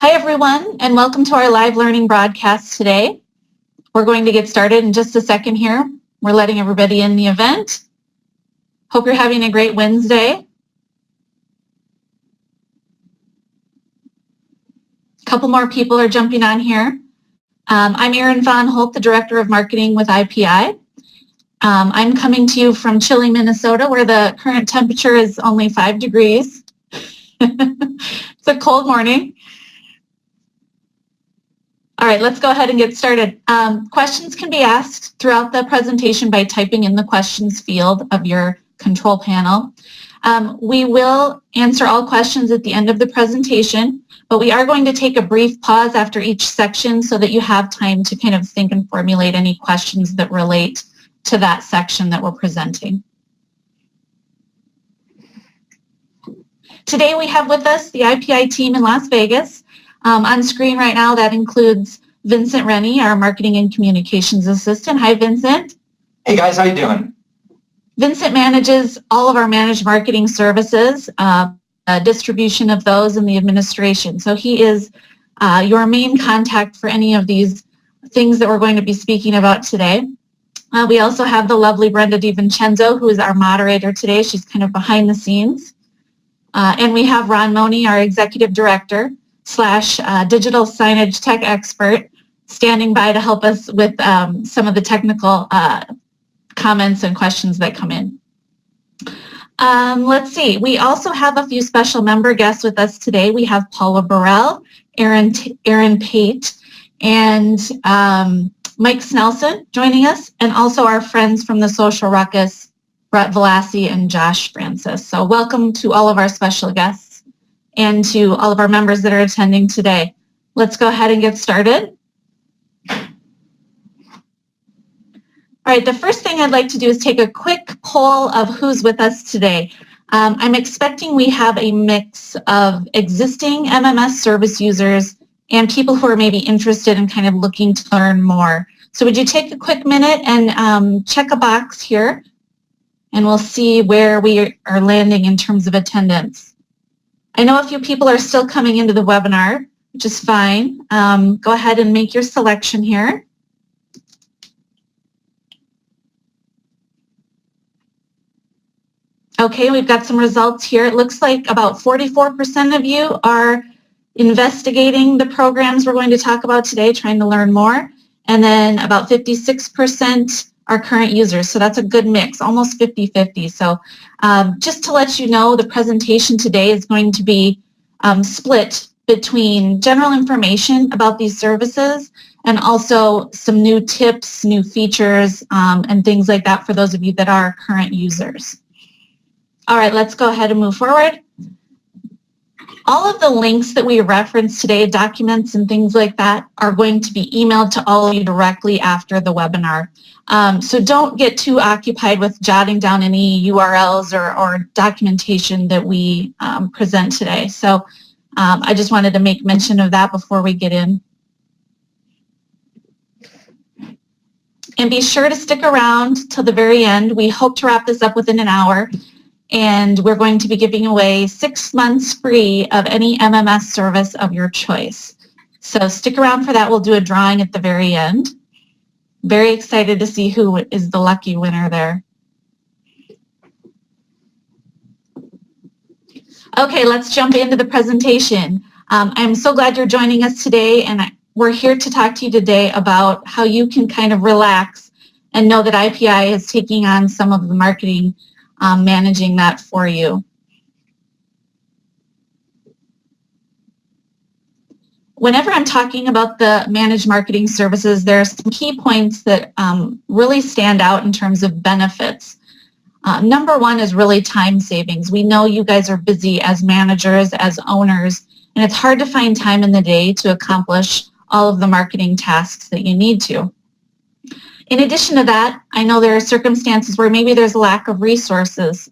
Hi, everyone, and welcome to our live learning broadcast today. We're going to get started in just a second here. We're letting everybody in the event. Hope you're having a great Wednesday. A couple more people are jumping on here. I'm Erin Von Holt, the Director of Marketing with IPI. I'm coming to you from chilly Minnesota, where the current temperature is only 5 degrees. It's a cold morning. All right, let's go ahead and get started. Questions can be asked throughout the presentation by typing in the questions field of your control panel. We will answer all questions at the end of the presentation, but we are going to take a brief pause after each section so that you have time to kind of think and formulate any questions that relate to that section that we're presenting. Today we have with us the IPI team in Las Vegas. On screen right now, that includes Vincent Rennie, our Marketing and Communications Assistant. Hi, Vincent. Hey, guys. How you doing? Vincent manages all of our managed marketing services, distribution of those, and the administration. So he is your main contact for any of these things that we're going to be speaking about today. We also have the lovely Brenda DiVincenzo, who is our moderator today. She's kind of behind the scenes. And we have Ron Money, our Executive Director / digital signage tech expert, standing by to help us with some of the technical comments and questions that come in. Let's see. We also have a few special member guests with us today. We have Paula Burrell, Aaron Pate, and Mike Snelson joining us, and also our friends from the Social Ruckus, Brett Velassi and Josh Francis. So welcome to all of our special guests and to all of our members that are attending today. Let's go ahead and get started. All right, the first thing I'd like to do is take a quick poll of who's with us today. I'm expecting we have a mix of existing MMS service users and people who are maybe interested in kind of looking to learn more. So would you take a quick minute and check a box here, and we'll see where we are landing in terms of attendance. I know a few people are still coming into the webinar, which is fine. Go ahead and make your selection here. Okay, we've got some results here. It looks like about 44% of you are investigating the programs we're going to talk about today, trying to learn more. And then about 56% are current users. So that's a good mix, almost 50-50. So just to let you know, the presentation today is going to be split between general information about these services and also some new tips, new features, and things like that for those of you that are current users. All right, let's go ahead and move forward. All of the links that we reference today, documents and things like that, are going to be emailed to all of you directly after the webinar. So don't get too occupied with jotting down any URLs or documentation that we present today. So I just wanted to make mention of that before we get in. And be sure to stick around till the very end. We hope to wrap this up within an hour. And we're going to be giving away 6 months free of any MMS service of your choice. So stick around for that. We'll do a drawing at the very end. Very excited to see who is the lucky winner there. Okay, let's jump into the presentation. I'm so glad you're joining us today, and we're here to talk to you today about how you can kind of relax and know that IPI is taking on some of the marketing managing that for you. Whenever I'm talking about the managed marketing services, there are some key points that really stand out in terms of benefits. Number one is really time savings. We know you guys are busy as managers, as owners, and it's hard to find time in the day to accomplish all of the marketing tasks that you need to. In addition to that, I know there are circumstances where maybe there's a lack of resources.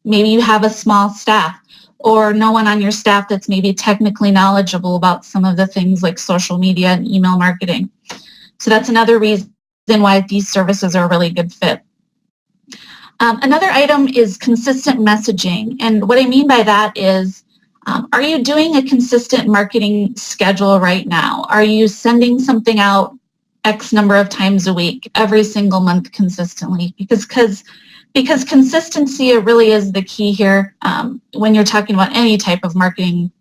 Maybe you have a small staff or no one on your staff that's maybe technically knowledgeable about some of the things like social media and email marketing. So that's another reason why these services are a really good fit. Another item is consistent messaging. And what I mean by that is Are you doing a consistent marketing schedule right now? Are you sending something out X number of times a week, every single month consistently? Because consistency really is the key here when you're talking about any type of marketing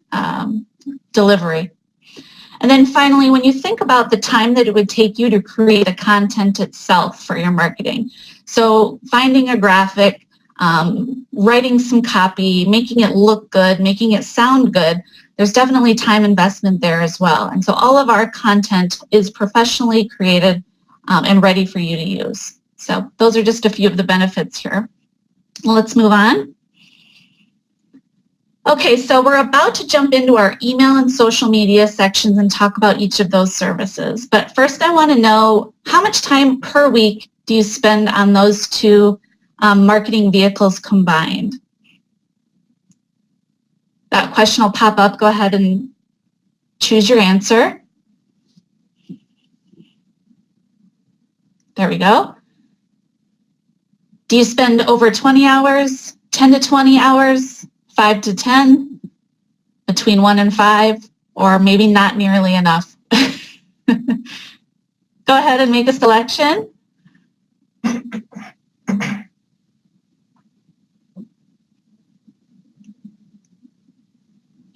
delivery. And then finally, when you think about the time that it would take you to create the content itself for your marketing, so finding a graphic, writing some copy, making it look good, making it sound good, there's definitely time investment there as well. And so all of our content is professionally created and ready for you to use. So those are just a few of the benefits here. Let's move on. Okay, so we're about to jump into our email and social media sections and talk about each of those services. But first I want to know, how much time per week do you spend on those two marketing vehicles combined? That question will pop up. Go ahead and choose your answer. There we go. Do you spend over 20 hours, 10 to 20 hours, 5 to 10, between 1 and 5, or maybe not nearly enough? Go ahead and make a selection.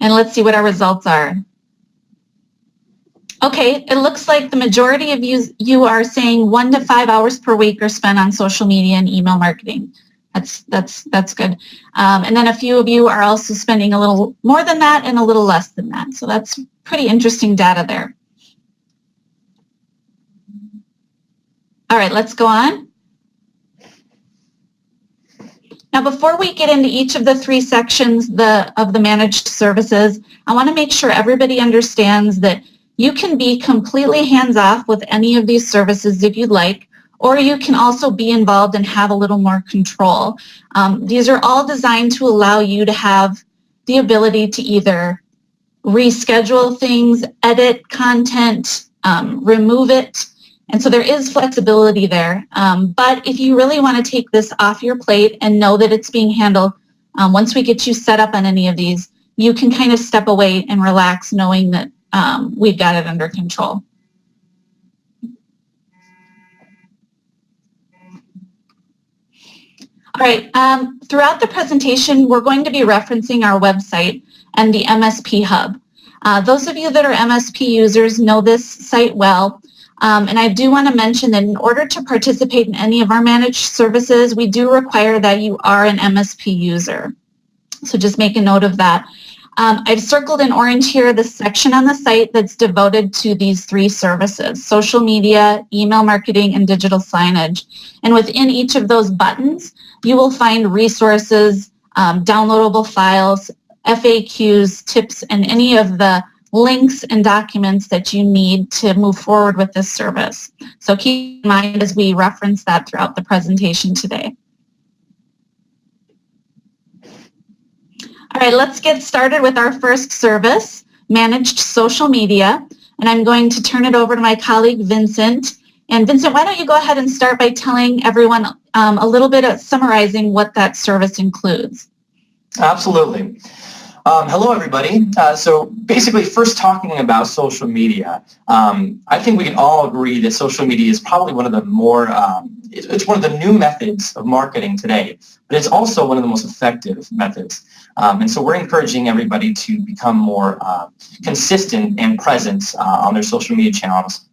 And let's see what our results are. Okay, it looks like the majority of you are saying 1 to 5 hours per week are spent on social media and email marketing. That's good. And then a few of you are also spending a little more than that and a little less than that. So that's pretty interesting data there. All right, let's go on. Now, before we get into each of the three sections of the managed services, I want to make sure everybody understands that you can be completely hands-off with any of these services if you'd like, or you can also be involved and have a little more control. These are all designed to allow you to have the ability to either reschedule things, edit content, remove it. And so there is flexibility there. But if you really want to take this off your plate and know that it's being handled, once we get you set up on any of these, you can kind of step away and relax knowing that we've got it under control. All right, throughout the presentation, we're going to be referencing our website and the MSP Hub. Those of you that are MSP users know this site well. And I do want to mention that in order to participate in any of our managed services, we do require that you are an MSP user. So just make a note of that. I've circled in orange here the section on the site that's devoted to these three services: social media, email marketing, and digital signage. And within each of those buttons, you will find resources, downloadable files, FAQs, tips, and any of the links and documents that you need to move forward with this service. So keep in mind as we reference that throughout the presentation today. All right, let's get started with our first service, managed social media. And I'm going to turn it over to my colleague, Vincent. And Vincent, why don't you go ahead and start by telling everyone a little bit of summarizing what that service includes. Absolutely. Hello, everybody. So basically, first talking about social media, I think we can all agree that social media is probably one of the more, it's one of the new methods of marketing today, but it's also one of the most effective methods. And so we're encouraging everybody to become more consistent and present on their social media channels.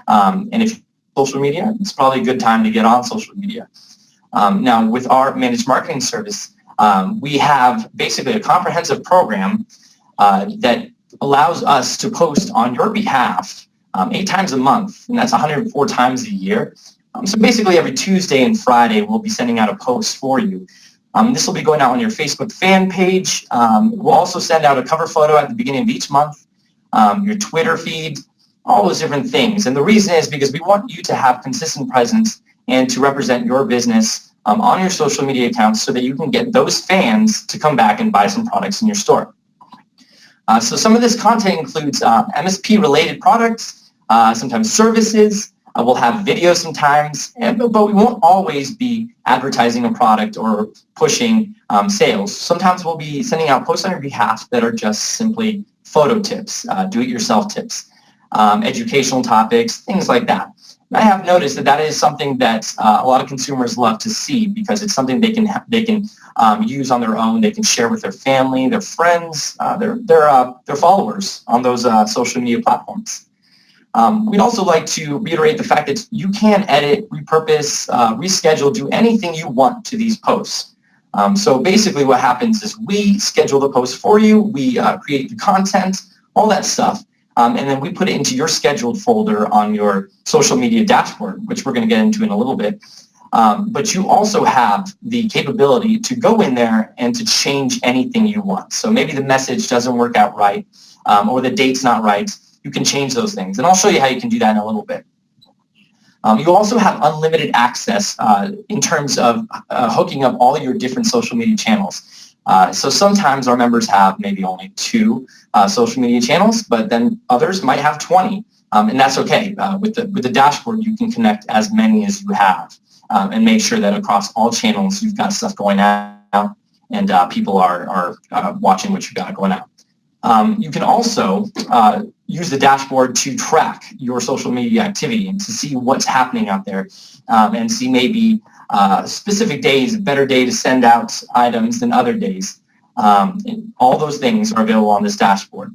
And if social media, it's probably a good time to get on social media. Now, with our managed marketing service, we have basically a comprehensive program that allows us to post on your behalf 8 times a month, and that's 104 times a year. So basically every Tuesday and Friday, we'll be sending out a post for you. This will be going out on your Facebook fan page. We'll also send out a cover photo at the beginning of each month, your Twitter feed, all those different things. And the reason is because we want you to have consistent presence and to represent your business on your social media accounts so that you can get those fans to come back and buy some products in your store. So some of this content includes MSP-related products, sometimes services, We'll have video sometimes, but we won't always be advertising a product or pushing sales. Sometimes we'll be sending out posts on your behalf that are just simply photo tips, do-it-yourself tips, educational topics, things like that. I have noticed that that is something that a lot of consumers love to see because it's something they can use on their own. They can share with their family, their friends, their followers on those social media platforms. We'd also like to reiterate the fact that you can edit, repurpose, reschedule, do anything you want to these posts. So basically what happens is we schedule the post for you, we create the content, all that stuff, and then we put it into your scheduled folder on your social media dashboard, which we're going to get into in a little bit. But you also have the capability to go in there and to change anything you want. So maybe the message doesn't work out right, or the date's not right. You can change those things. And I'll show you how you can do that in a little bit. You also have unlimited access in terms of hooking up all your different social media channels. So sometimes our members have maybe only 2 social media channels, but then others might have 20. And that's okay. With the dashboard, you can connect as many as you have and make sure that across all channels you've got stuff going out and people are watching what you've got going out. You can also use the dashboard to track your social media activity and to see what's happening out there and see maybe specific days, a better day to send out items than other days. And all those things are available on this dashboard.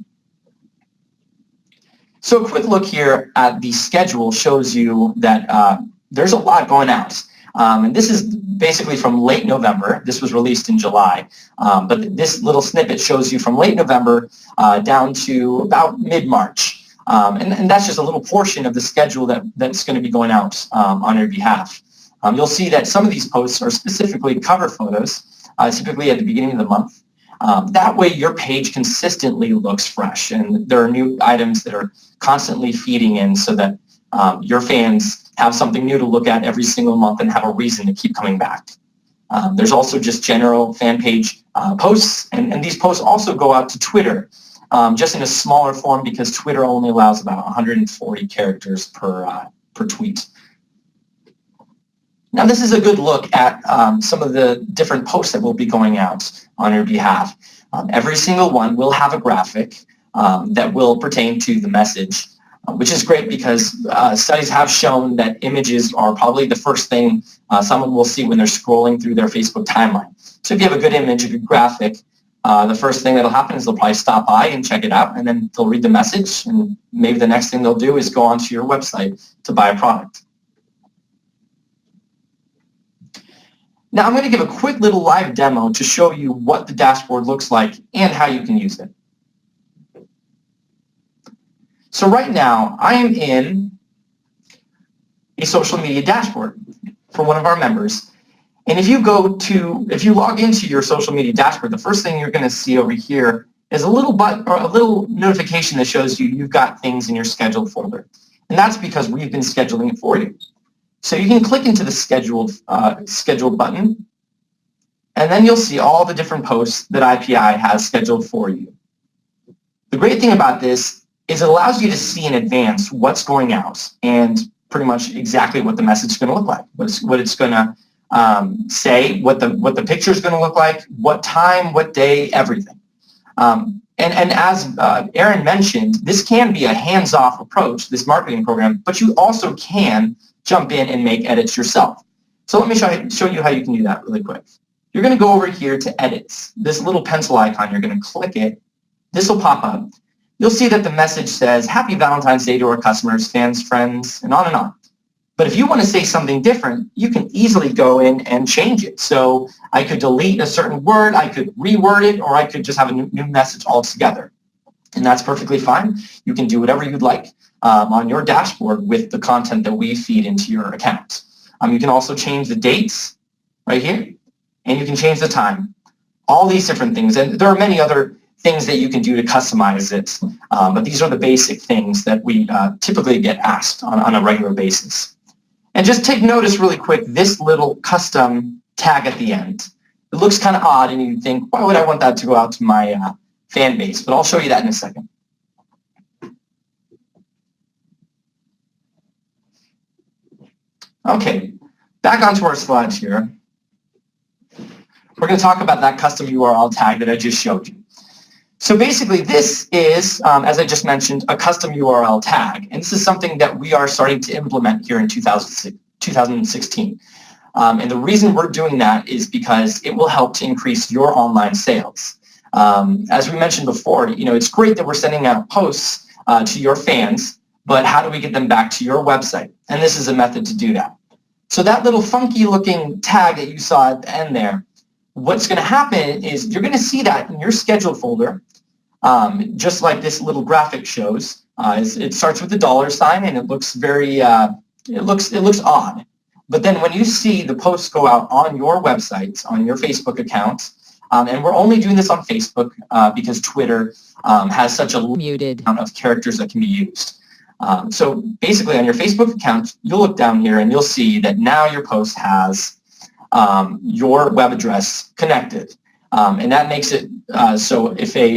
So a quick look here at the schedule shows you that there's a lot going out. And this is basically from late November. This was released in July. But this little snippet shows you from late November down to about mid-March. And that's just a little portion of the schedule that's going to be going out on your behalf. You'll see that some of these posts are specifically cover photos, typically at the beginning of the month. That way your page consistently looks fresh, and there are new items that are constantly feeding in so that your fans have something new to look at every single month and have a reason to keep coming back. There's also just general fan page posts, and these posts also go out to Twitter, just in a smaller form because Twitter only allows about 140 characters per tweet. Now this is a good look at some of the different posts that will be going out on your behalf. Every single one will have a graphic that will pertain to the message, which is great because studies have shown that images are probably the first thing someone will see when they're scrolling through their Facebook timeline. So if you have a good image, a good graphic, the first thing that'll happen is they'll probably stop by and check it out, and then they'll read the message, and maybe the next thing they'll do is go onto your website to buy a product. Now I'm going to give a quick little live demo to show you what the dashboard looks like and how you can use it. So right now I am in a social media dashboard for one of our members. And if you log into your social media dashboard, the first thing you're going to see over here is a little button or a little notification that shows you've got things in your scheduled folder. And that's because we've been scheduling it for you. So you can click into the scheduled button, and then you'll see all the different posts that IPI has scheduled for you. The great thing about this is it allows you to see in advance what's going out and pretty much exactly what the message is going to look like, what it's going to say, what the picture is going to look like, what time, what day, everything. And as Aaron mentioned, this can be a hands-off approach, this marketing program, but you also can jump in and make edits yourself. So let me show you how you can do that really quick. You're going to go over here to edits. This little pencil icon, you're going to click it. This will pop up. You'll see that the message says, Happy Valentine's Day to our customers, fans, friends, and on and on. But if you want to say something different, you can easily go in and change it. So I could delete a certain word, I could reword it, or I could just have a new message altogether. And that's perfectly fine. You can do whatever you'd like on your dashboard with the content that we feed into your account. You can also change the dates right here, and you can change the time. All these different things. And there are many other things that you can do to customize it, but these are the basic things that we typically get asked on a regular basis. And just take notice really quick, this little custom tag at the end. It looks kind of odd, and you think, why would I want that to go out to my fan base? But I'll show you that in a second. Okay, back onto our slides here. We're going to talk about that custom URL tag that I just showed you. So basically, this is, as I just mentioned, a custom URL tag. And this is something that we are starting to implement here in 2016. And the reason we're doing that is because it will help to increase your online sales. As we mentioned before, it's great that we're sending out posts to your fans, but how do we get them back to your website? And this is a method to do that. So that little funky looking tag that you saw at the end there, what's going to happen is you're going to see that in your scheduled folder, just like this little graphic shows. It starts with the $sign, and it looks very, it looks odd. But then when you see the posts go out on your websites, on your Facebook accounts, and we're only doing this on Facebook because Twitter has such a limited amount of characters that can be used. So basically on your Facebook account, you'll look down here and you'll see that now your post has your web address connected. And that makes it so if a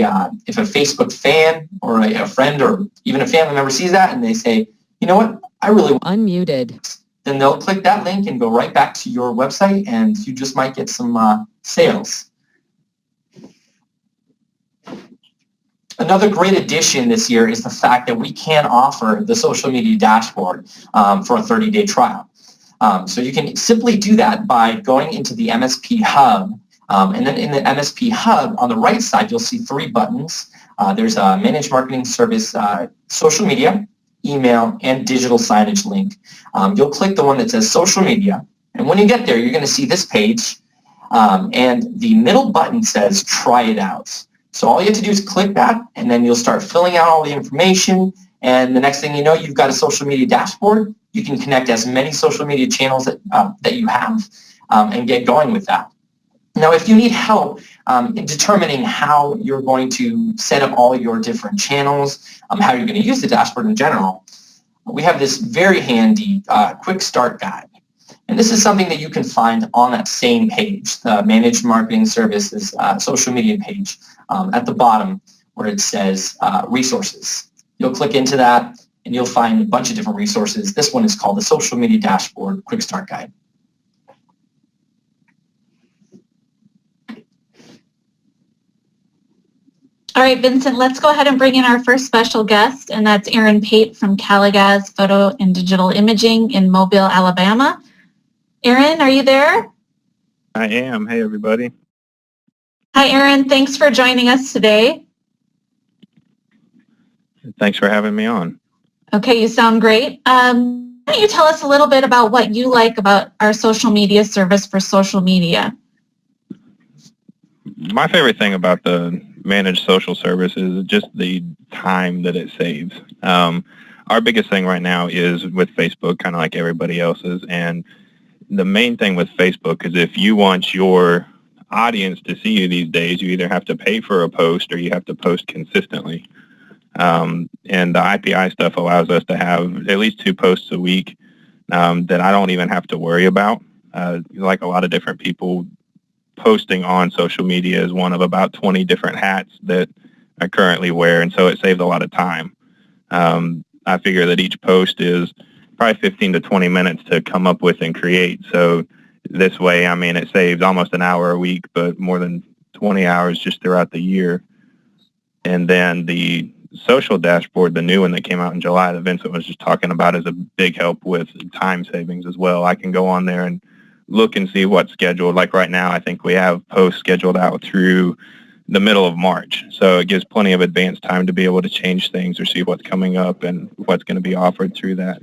Facebook fan or a friend or even a family member sees that and they say, you know what, I really want Unmuted. then they'll click that link and go right back to your website, and you just might get some sales. Another great addition this year is the fact that we can offer the social media dashboard for a 30-day trial. So you can simply do that by going into the MSP Hub, and then in the MSP Hub on the right side, you'll see 3 buttons. There's a Managed Marketing Service, Social Media, Email, and Digital Signage link. You'll click the one that says Social Media, and when you get there, you're going to see this page, and the middle button says Try It Out. So all you have to do is click that, and then you'll start filling out all the information, and the next thing you know, you've got a social media dashboard. You can connect as many social media channels that you have and get going with that. Now, if you need help in determining how you're going to set up all your different channels, how you're going to use the dashboard in general, we have this very handy quick start guide. And this is something that you can find on that same page, the Managed Marketing Services social media page at the bottom where it says resources. You'll click into that and you'll find a bunch of different resources. This one is called the Social Media Dashboard Quick Start Guide. All right, Vincent, let's go ahead and bring in our first special guest, and that's Aaron Pate from Caligaz Photo and Digital Imaging in Mobile, Alabama. Aaron, are you there? I am. Hey, everybody. Hi, Aaron. Thanks for joining us today. Thanks for having me on. Okay, you sound great. Why don't you tell us a little bit about what you like about our social media service for social media? My favorite thing about the managed social service is just the time that it saves. Our biggest thing right now is with Facebook, kind of like everybody else's, and the main thing with Facebook is if you want your audience to see you these days, you either have to pay for a post or you have to post consistently. And the IPI stuff allows us to have at least 2 posts a week that I don't even have to worry about. Like a lot of different people, posting on social media is one of about 20 different hats that I currently wear, and so it saved a lot of time. I figure that each post is probably 15 to 20 minutes to come up with and create. So this way, I mean, it saves almost an hour a week, but more than 20 hours just throughout the year. And then the social dashboard, the new one that came out in July that Vincent was just talking about, is a big help with time savings as well. I can go on there and look and see what's scheduled. Like right now, I think we have posts scheduled out through the middle of March. So it gives plenty of advance time to be able to change things or see what's coming up and what's going to be offered through that.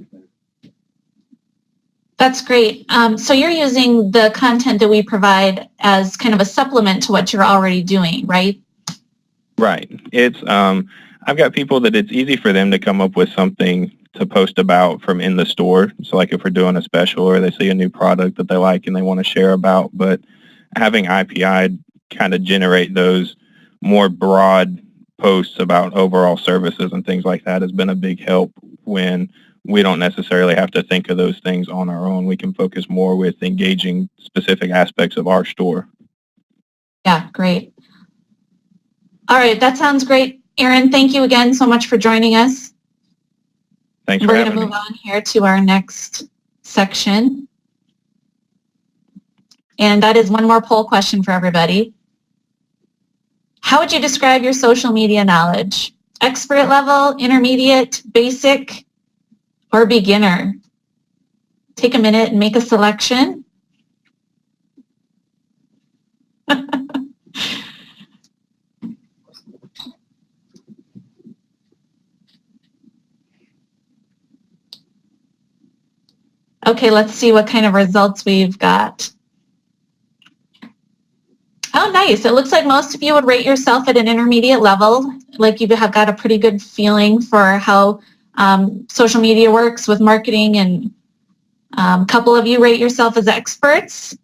That's great. So you're using the content that we provide as kind of a supplement to what you're already doing, right? Right. It's I've got people that it's easy for them to come up with something to post about from in the store. So like if we're doing a special or they see a new product that they like and they want to share about, but having IPI kind of generate those more broad posts about overall services and things like that has been a big help when we don't necessarily have to think of those things on our own. We can focus more with engaging specific aspects of our store. Yeah, great. All right, that sounds great. Aaron, thank you again so much for joining us. Thanks We're for going to having move me. on here to our next section. And that is one more poll question for everybody. How would you describe your social media knowledge? Expert level, intermediate, basic, or beginner? Take a minute and make a selection. Okay, let's see what kind of results we've got. Oh, nice. It looks like most of you would rate yourself at an intermediate level, like you have got a pretty good feeling for how social media works with marketing, and a couple of you rate yourself as experts.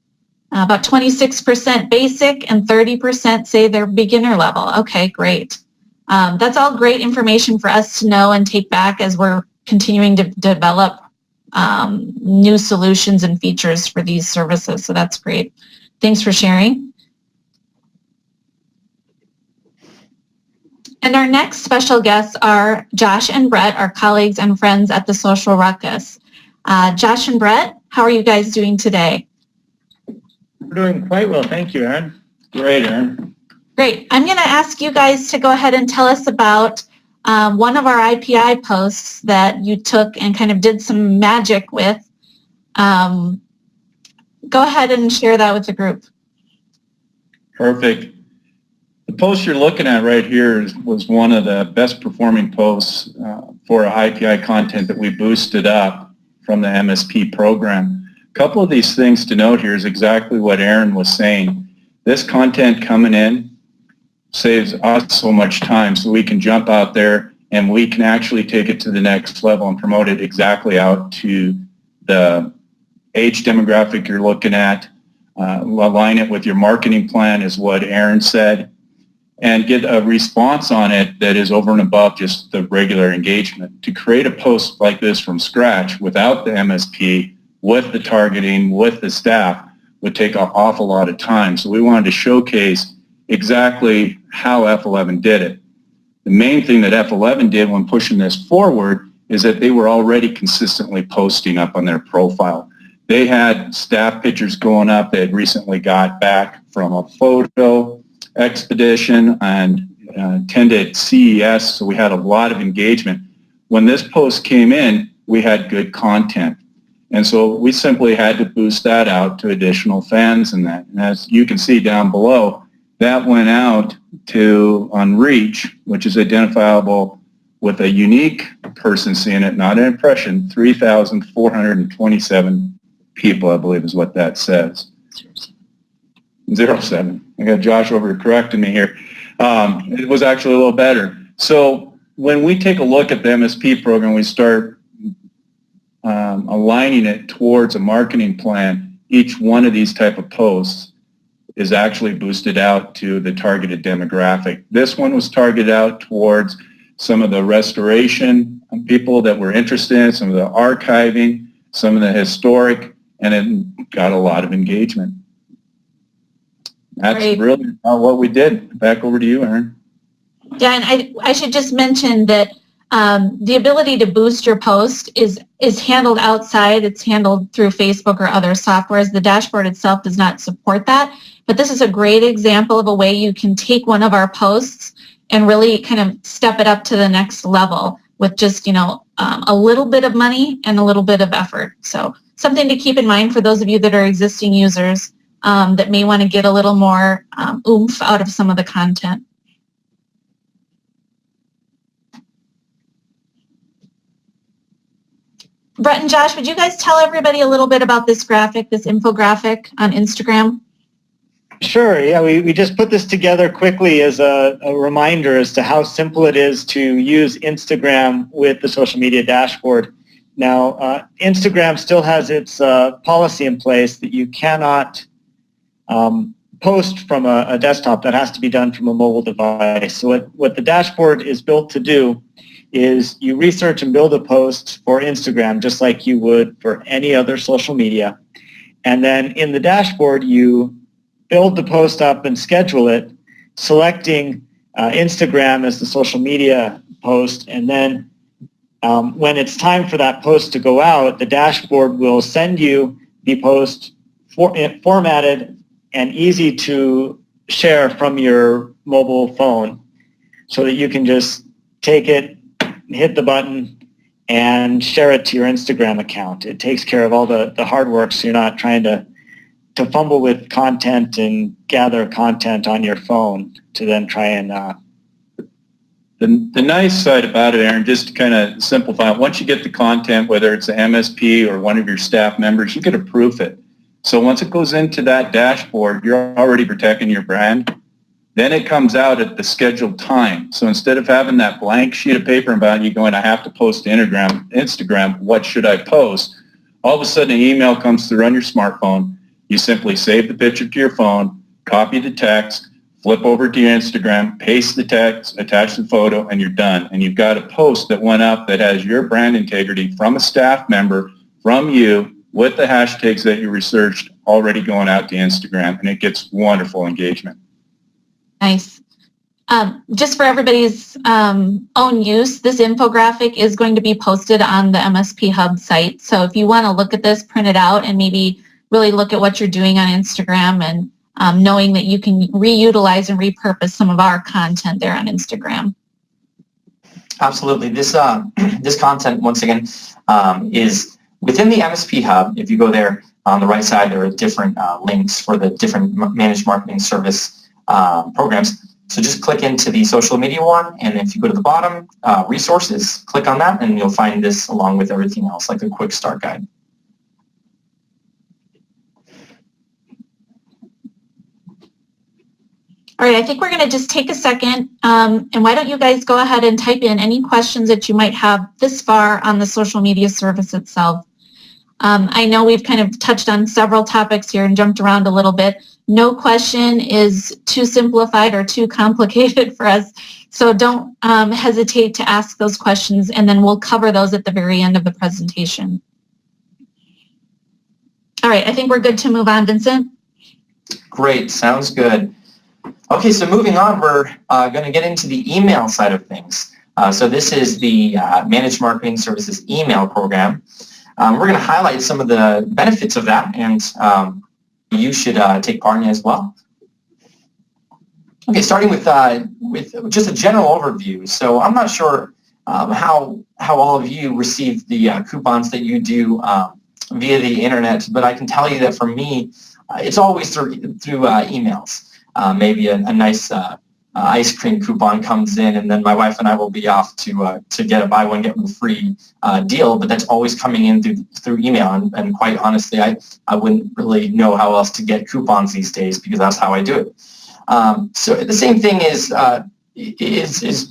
About 26% basic and 30% say they're beginner level. Okay, great. That's all great information for us to know and take back as we're continuing to develop new solutions and features for these services. So that's great. Thanks for sharing. And our next special guests are Josh and Brett, our colleagues and friends at the Social Ruckus. Josh and Brett, how are you guys doing today? We're doing quite well. Thank you, Erin. Great, Erin. Great. I'm going to ask you guys to go ahead and tell us about one of our IPI posts that you took and kind of did some magic with. Go ahead and share that with the group. Perfect. The post you're looking at right here was one of the best performing posts for IPI content that we boosted up from the MSP program. A couple of these things to note here is exactly what Erin was saying. This content coming in saves us so much time, so we can jump out there and we can actually take it to the next level and promote it exactly out to the age demographic you're looking at, align it with your marketing plan is what Erin said, and get a response on it that is over and above just the regular engagement. To create a post like this from scratch without the MSP, with the targeting, with the staff, would take an awful lot of time. So we wanted to showcase exactly how F11 did it. The main thing that F11 did when pushing this forward is that they were already consistently posting up on their profile. They had staff pictures going up. They had recently got back from a photo expedition and attended CES, so we had a lot of engagement. When this post came in, we had good content. And so we simply had to boost that out to additional fans and that. And as you can see down below, that went out to on reach, which is identifiable with a unique person seeing it, not an impression, 3,427 people, I believe is what that says. 07. I got Josh over correcting me here. It was actually a little better. So when we take a look at the MSP program, we start aligning it towards a marketing plan. Each one of these type of posts is actually boosted out to the targeted demographic. This one was targeted out towards some of the restoration people that were interested in, some of the archiving, some of the historic, and it got a lot of engagement. That's Great. really what we did. Back over to you, Erin. Yeah, and I should just mention that the ability to boost your post is handled outside. It's handled through Facebook or other softwares. The dashboard itself does not support that, but this is a great example of a way you can take one of our posts and really kind of step it up to the next level with just, a little bit of money and a little bit of effort. So something to keep in mind for those of you that are existing users that may want to get a little more oomph out of some of the content. Brett and Josh, would you guys tell everybody a little bit about this graphic, this infographic on Instagram? Sure. Yeah, we just put this together quickly as a reminder as to how simple it is to use Instagram with the social media dashboard. Now, Instagram still has its policy in place that you cannot post from a desktop. That has to be done from a mobile device. So what the dashboard is built to do is you research and build a post for Instagram just like you would for any other social media. And then in the dashboard, you build the post up and schedule it, selecting Instagram as the social media post, and then When it's time for that post to go out, the dashboard will send you the post formatted and easy to share from your mobile phone so that you can just take it, hit the button, and share it to your Instagram account. It takes care of all the hard work, so you're not trying to fumble with content and gather content on your phone to then try and... The nice side about it, Aaron, just to kind of simplify it, once you get the content, whether it's an MSP or one of your staff members, you get to proof it. So once it goes into that dashboard, you're already protecting your brand. Then it comes out at the scheduled time. So instead of having that blank sheet of paper about you going, I have to post to Instagram, what should I post? All of a sudden an email comes through on your smartphone. You simply save the picture to your phone, copy the text, flip over to your Instagram, paste the text, attach the photo, and you're done. And you've got a post that went up that has your brand integrity from a staff member, from you, with the hashtags that you researched already going out to Instagram, and it gets wonderful engagement. Nice. Just for everybody's own use, this infographic is going to be posted on the MSP Hub site. So if you want to look at this, print it out, and maybe really look at what you're doing on Instagram, and knowing that you can reutilize and repurpose some of our content there on Instagram. Absolutely. This this content, once again, is within the MSP Hub. If you go there on the right side, there are different links for the different managed marketing service programs. So just click into the social media one, and if you go to the bottom, resources, click on that, and you'll find this along with everything else, like a quick start guide. All right, I think we're going to just take a second, and why don't you guys go ahead and type in any questions that you might have this far on the social media service itself. I know we've kind of touched on several topics here and jumped around a little bit. No question is too simplified or too complicated for us, so don't hesitate to ask those questions, and then we'll cover those at the very end of the presentation. All right, I think we're good to move on, Vincent. Great, sounds good. Okay, so moving on, we're going to get into the email side of things. So this is the Managed Marketing Services email program. We're going to highlight some of the benefits of that, and you should take part in it as well. Okay, starting with just a general overview. So I'm not sure how all of you receive the coupons that you do via the internet, but I can tell you that for me, it's always through emails. Maybe a nice ice cream coupon comes in, and then my wife and I will be off to get a buy one get one free deal. But that's always coming in through email, and quite honestly, I wouldn't really know how else to get coupons these days, because that's how I do it. So the same thing is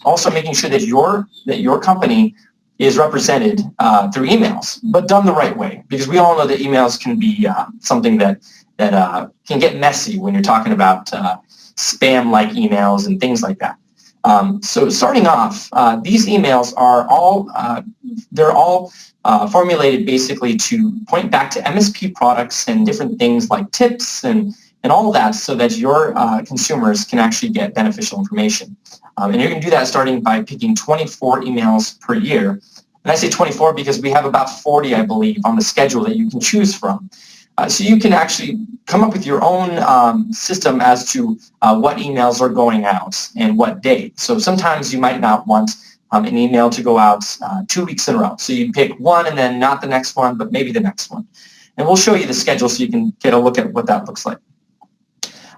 also making sure that your company is represented through emails, but done the right way, because we all know that emails can be something that can get messy when you're talking about spam-like emails and things like that. So starting off, these emails are all formulated basically to point back to MSP products and different things like tips and all of that, so that your consumers can actually get beneficial information. And you can do that starting by picking 24 emails per year. And I say 24 because we have about 40, I believe, on the schedule that you can choose from. So you can actually come up with your own system as to what emails are going out and what date. So sometimes you might not want an email to go out 2 weeks in a row. So you pick one and then not the next one, but maybe the next one. And we'll show you the schedule so you can get a look at what that looks like.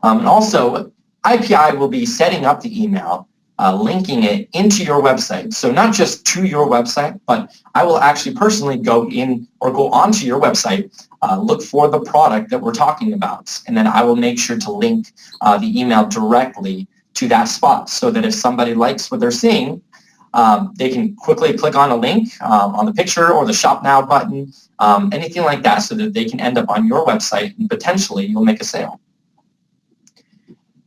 And also, IPI will be setting up the email, linking it into your website. So not just to your website, but I will actually personally go in or go onto your website, look for the product that we're talking about, and then I will make sure to link the email directly to that spot, so that if somebody likes what they're seeing, they can quickly click on a link on the picture or the Shop Now button, anything like that, so that they can end up on your website and potentially you'll make a sale.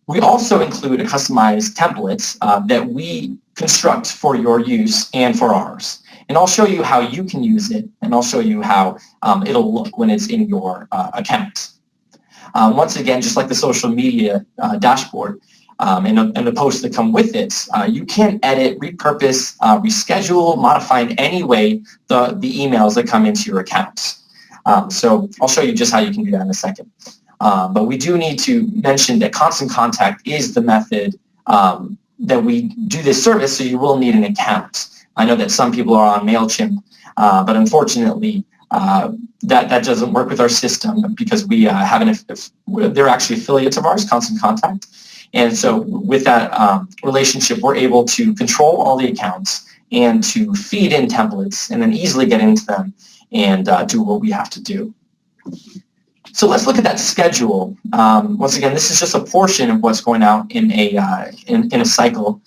We also include a customized template that we construct for your use and for ours. And I'll show you how you can use it, and I'll show you how it'll look when it's in your account. Once again, just like the social media dashboard, and the posts that come with it, you can edit, repurpose, reschedule, modify in any way the emails that come into your accounts. So I'll show you just how you can do that in a second. But we do need to mention that Constant Contact is the method that we do this service, so you will need an account. I know that some people are on MailChimp, but unfortunately, that doesn't work with our system because we they're actually affiliates of ours, Constant Contact. And so with that relationship, we're able to control all the accounts and to feed in templates and then easily get into them and do what we have to do. So let's look at that schedule. Once again, this is just a portion of what's going out in a cycle.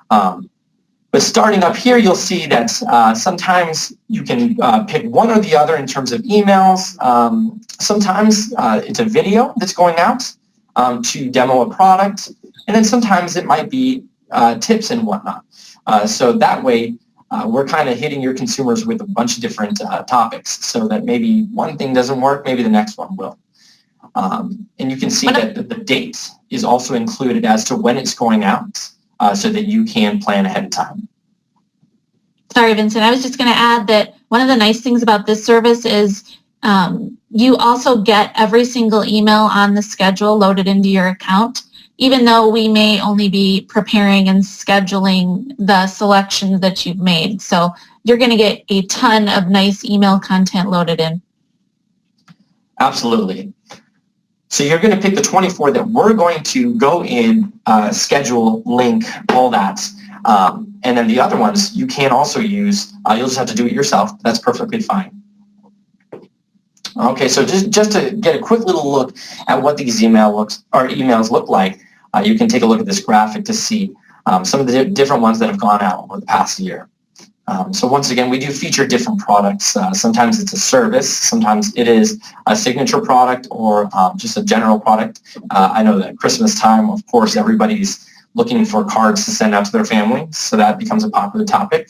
But starting up here, you'll see that sometimes you can pick one or the other in terms of emails. Sometimes it's a video that's going out to demo a product. And then sometimes it might be tips and whatnot. So that way, we're kind of hitting your consumers with a bunch of different topics so that maybe one thing doesn't work, maybe the next one will. And you can see that the date is also included as to when it's going out so that you can plan ahead of time. Sorry, Vincent. I was just going to add that one of the nice things about this service is you also get every single email on the schedule loaded into your account, even though we may only be preparing and scheduling the selections that you've made. So you're going to get a ton of nice email content loaded in. Absolutely. So you're going to pick the 24 that we're going to go in, schedule, link, all that. And then the other ones you can also use. You'll just have to do it yourself. That's perfectly fine. Okay, so just to get a quick little look at what these emails look like, you can take a look at this graphic to see some of the different ones that have gone out over the past year. So once again, we do feature different products. Sometimes it's a service, sometimes it is a signature product or just a general product. I know that Christmas time, of course, everybody's looking for cards to send out to their family, so that becomes a popular topic.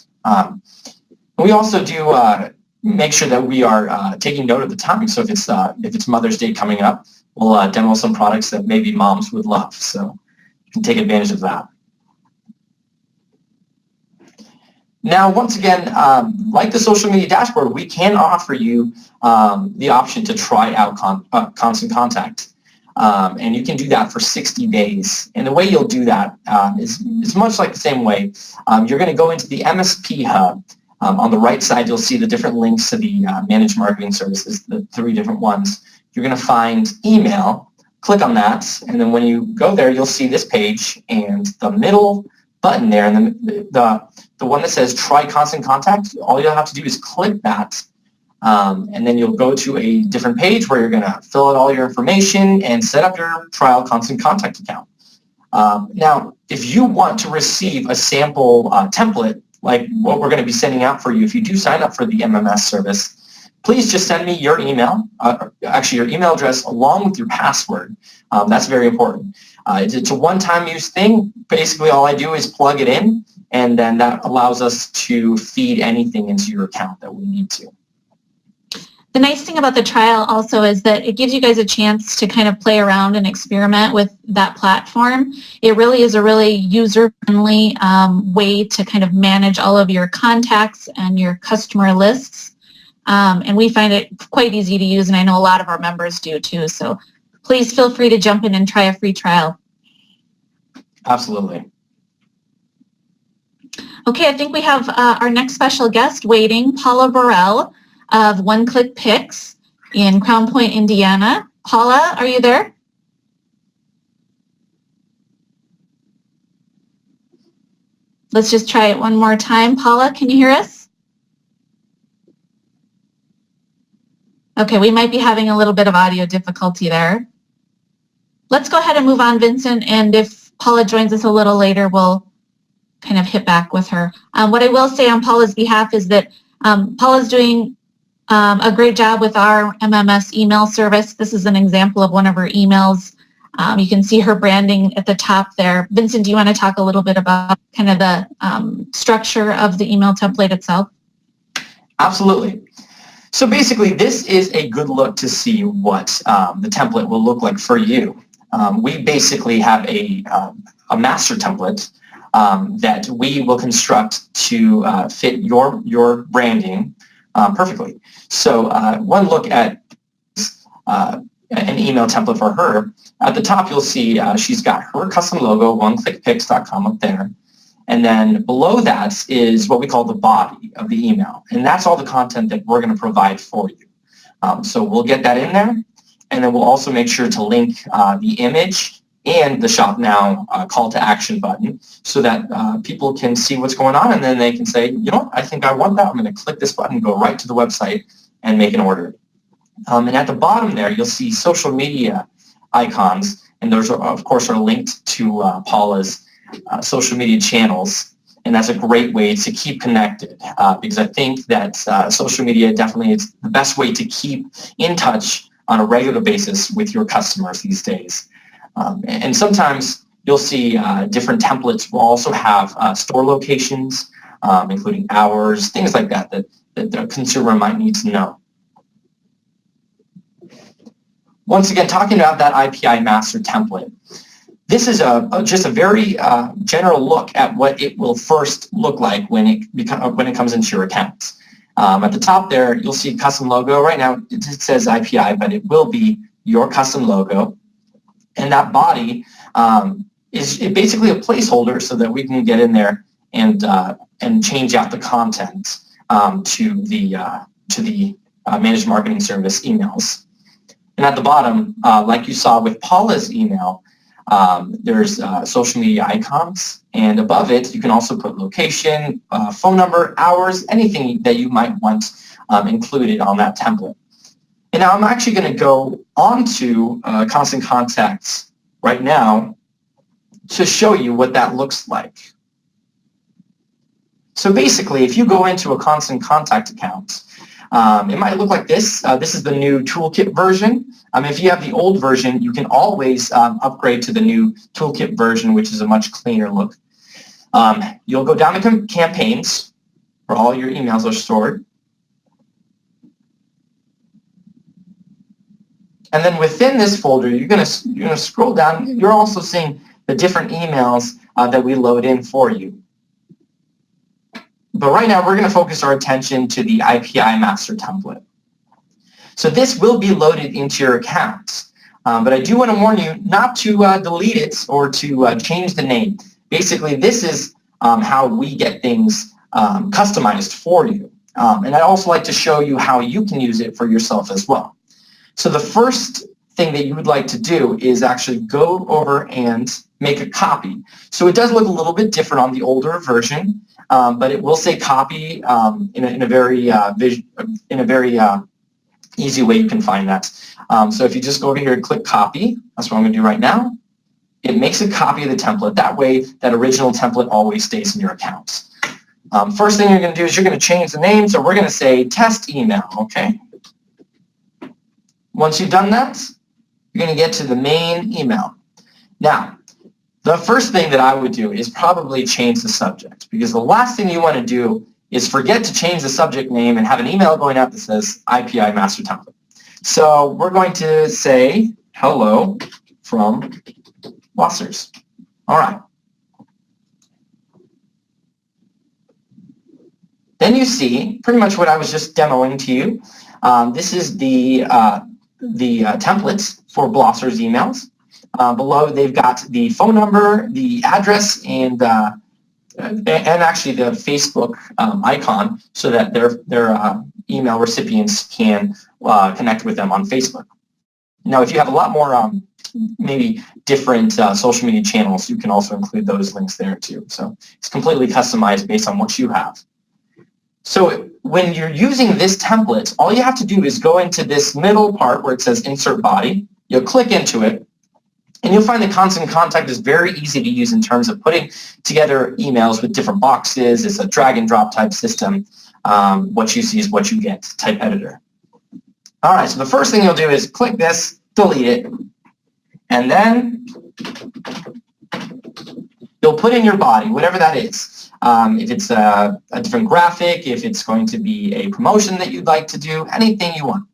We also do make sure that we are taking note of the time. So if it's Mother's Day coming up, we'll demo some products that maybe moms would love. So you can take advantage of that. Now, once again, like the social media dashboard, we can offer you the option to try out Constant Contact. And you can do that for 60 days. And the way you'll do that is much like the same way. You're going to go into the MSP Hub. On the right side, you'll see the different links to the managed marketing services, the 3 different ones. You're going to find email, click on that, and then when you go there, you'll see this page, and the middle button there, and the one that says Try Constant Contact, all you'll have to do is click that, and then you'll go to a different page where you're going to fill out all your information and set up your trial Constant Contact account. Now, if you want to receive a sample template, like what we're going to be sending out for you, if you do sign up for the MMS service, please just send me your email, actually your email address along with your password. That's very important. It's a one-time use thing. Basically, all I do is plug it in, and then that allows us to feed anything into your account that we need to. The nice thing about the trial also is that it gives you guys a chance to kind of play around and experiment with that platform. It really is a really user-friendly way to kind of manage all of your contacts and your customer lists. And we find it quite easy to use, and I know a lot of our members do too. So please feel free to jump in and try a free trial. Absolutely. Okay, I think we have our next special guest waiting, Paula Burrell of One Click Picks in Crown Point, Indiana. Paula, are you there? Let's just try it one more time. Paula, can you hear us? Okay, we might be having a little bit of audio difficulty there. Let's go ahead and move on, Vincent, and if Paula joins us a little later, we'll kind of hit back with her. What I will say on Paula's behalf is that Paula's doing a great job with our MMS email service. This is an example of one of her emails. You can see her branding at the top there. Vincent, do you want to talk a little bit about kind of the structure of the email template itself? Absolutely. So basically, this is a good look to see what the template will look like for you. We basically have a a master template that we will construct to fit your branding perfectly. So one look at an email template for her. At the top, you'll see she's got her custom logo, oneclickpics.com up there. And then below that is what we call the body of the email. And that's all the content that we're going to provide for you. So we'll get that in there. And then we'll also make sure to link the image and the Shop Now call to action button so that people can see what's going on, and then they can say, you know what, I think I want that. I'm going to click this button, go right to the website, and make an order. And at the bottom there, you'll see social media icons, and those, of course, are linked to Paula's social media channels, and that's a great way to keep connected because I think that social media definitely is the best way to keep in touch on a regular basis with your customers these days. And sometimes you'll see different templates will also have store locations, including hours, things like that the consumer might need to know. Once again, talking about that IPI master template, this is just a very general look at what it will first look like when it comes into your accounts. At the top there, you'll see custom logo. Right now, it says IPI, but it will be your custom logo. And that body is basically a placeholder so that we can get in there and change out the content to the managed marketing service emails. And at the bottom, like you saw with Paula's email, there's social media icons, and above it you can also put location, phone number, hours, anything that you might want included on that template. And now I'm actually going to go on to Constant Contacts right now to show you what that looks like. So basically, if you go into a Constant Contact account, it might look like this. This is the new Toolkit version. If you have the old version, you can always upgrade to the new Toolkit version, which is a much cleaner look. You'll go down to campaigns, where all your emails are stored. And then within this folder, you're gonna scroll down. You're also seeing the different emails that we load in for you. But right now, we're going to focus our attention to the IPI master template. So this will be loaded into your account. But I do want to warn you not to delete it or to change the name. Basically, this is how we get things customized for you. And I'd also like to show you how you can use it for yourself as well. So the first thing that you would like to do is actually go over and make a copy. So it does look a little bit different on the older version, but it will say copy in a very easy way you can find that. So if you just go over here and click copy, that's what I'm going to do right now. It makes a copy of the template. That way, that original template always stays in your account. First thing you're going to do is you're going to change the name. So we're going to say test email, okay? Once you've done that, you're going to get to the main email. Now, the first thing that I would do is probably change the subject, because the last thing you want to do is forget to change the subject name and have an email going out that says IPI master template. So we're going to say hello from Blossers. All right. Then you see pretty much what I was just demoing to you. This is the templates for Blossers emails. Below, they've got the phone number, the address, and actually the Facebook icon, so that their email recipients can connect with them on Facebook. Now, if you have a lot more maybe different social media channels, you can also include those links there too. So it's completely customized based on what you have. So when you're using this template, all you have to do is go into this middle part where it says Insert Body. You'll click into it, and you'll find the Constant Contact is very easy to use in terms of putting together emails with different boxes. It's a drag and drop type system. What you see is what you get type editor. All right, so the first thing you'll do is click this, delete it, and then you'll put in your body, whatever that is. If it's a different graphic, if it's going to be a promotion that you'd like to do, anything you want.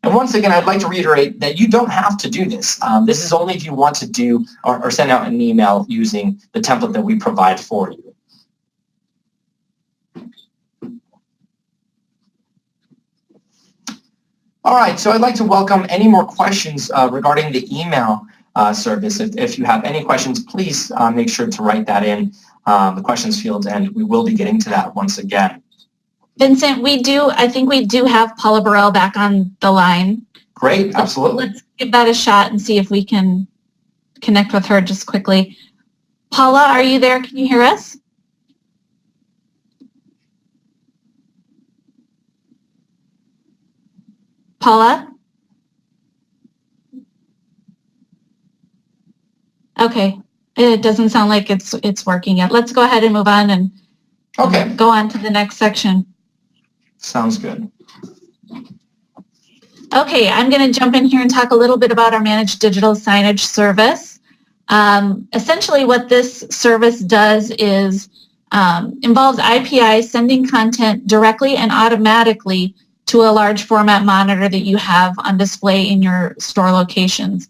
And once again, I'd like to reiterate that you don't have to do this. This is only if you want to do or send out an email using the template that we provide for you. All right, so I'd like to welcome any more questions regarding the email service. If you have any questions, please make sure to write that in the questions field, and we will be getting to that once again. Vincent, I think we do have Paula Burrell back on the line. Great, absolutely. Let's give that a shot and see if we can connect with her just quickly. Paula, are you there? Can you hear us? Paula? Okay, it doesn't sound like it's working yet. Let's go ahead and move on and go on to the next section. Sounds good. Okay, I'm going to jump in here and talk a little bit about our managed digital signage service. Essentially what this service does is involves IPI sending content directly and automatically to a large format monitor that you have on display in your store locations.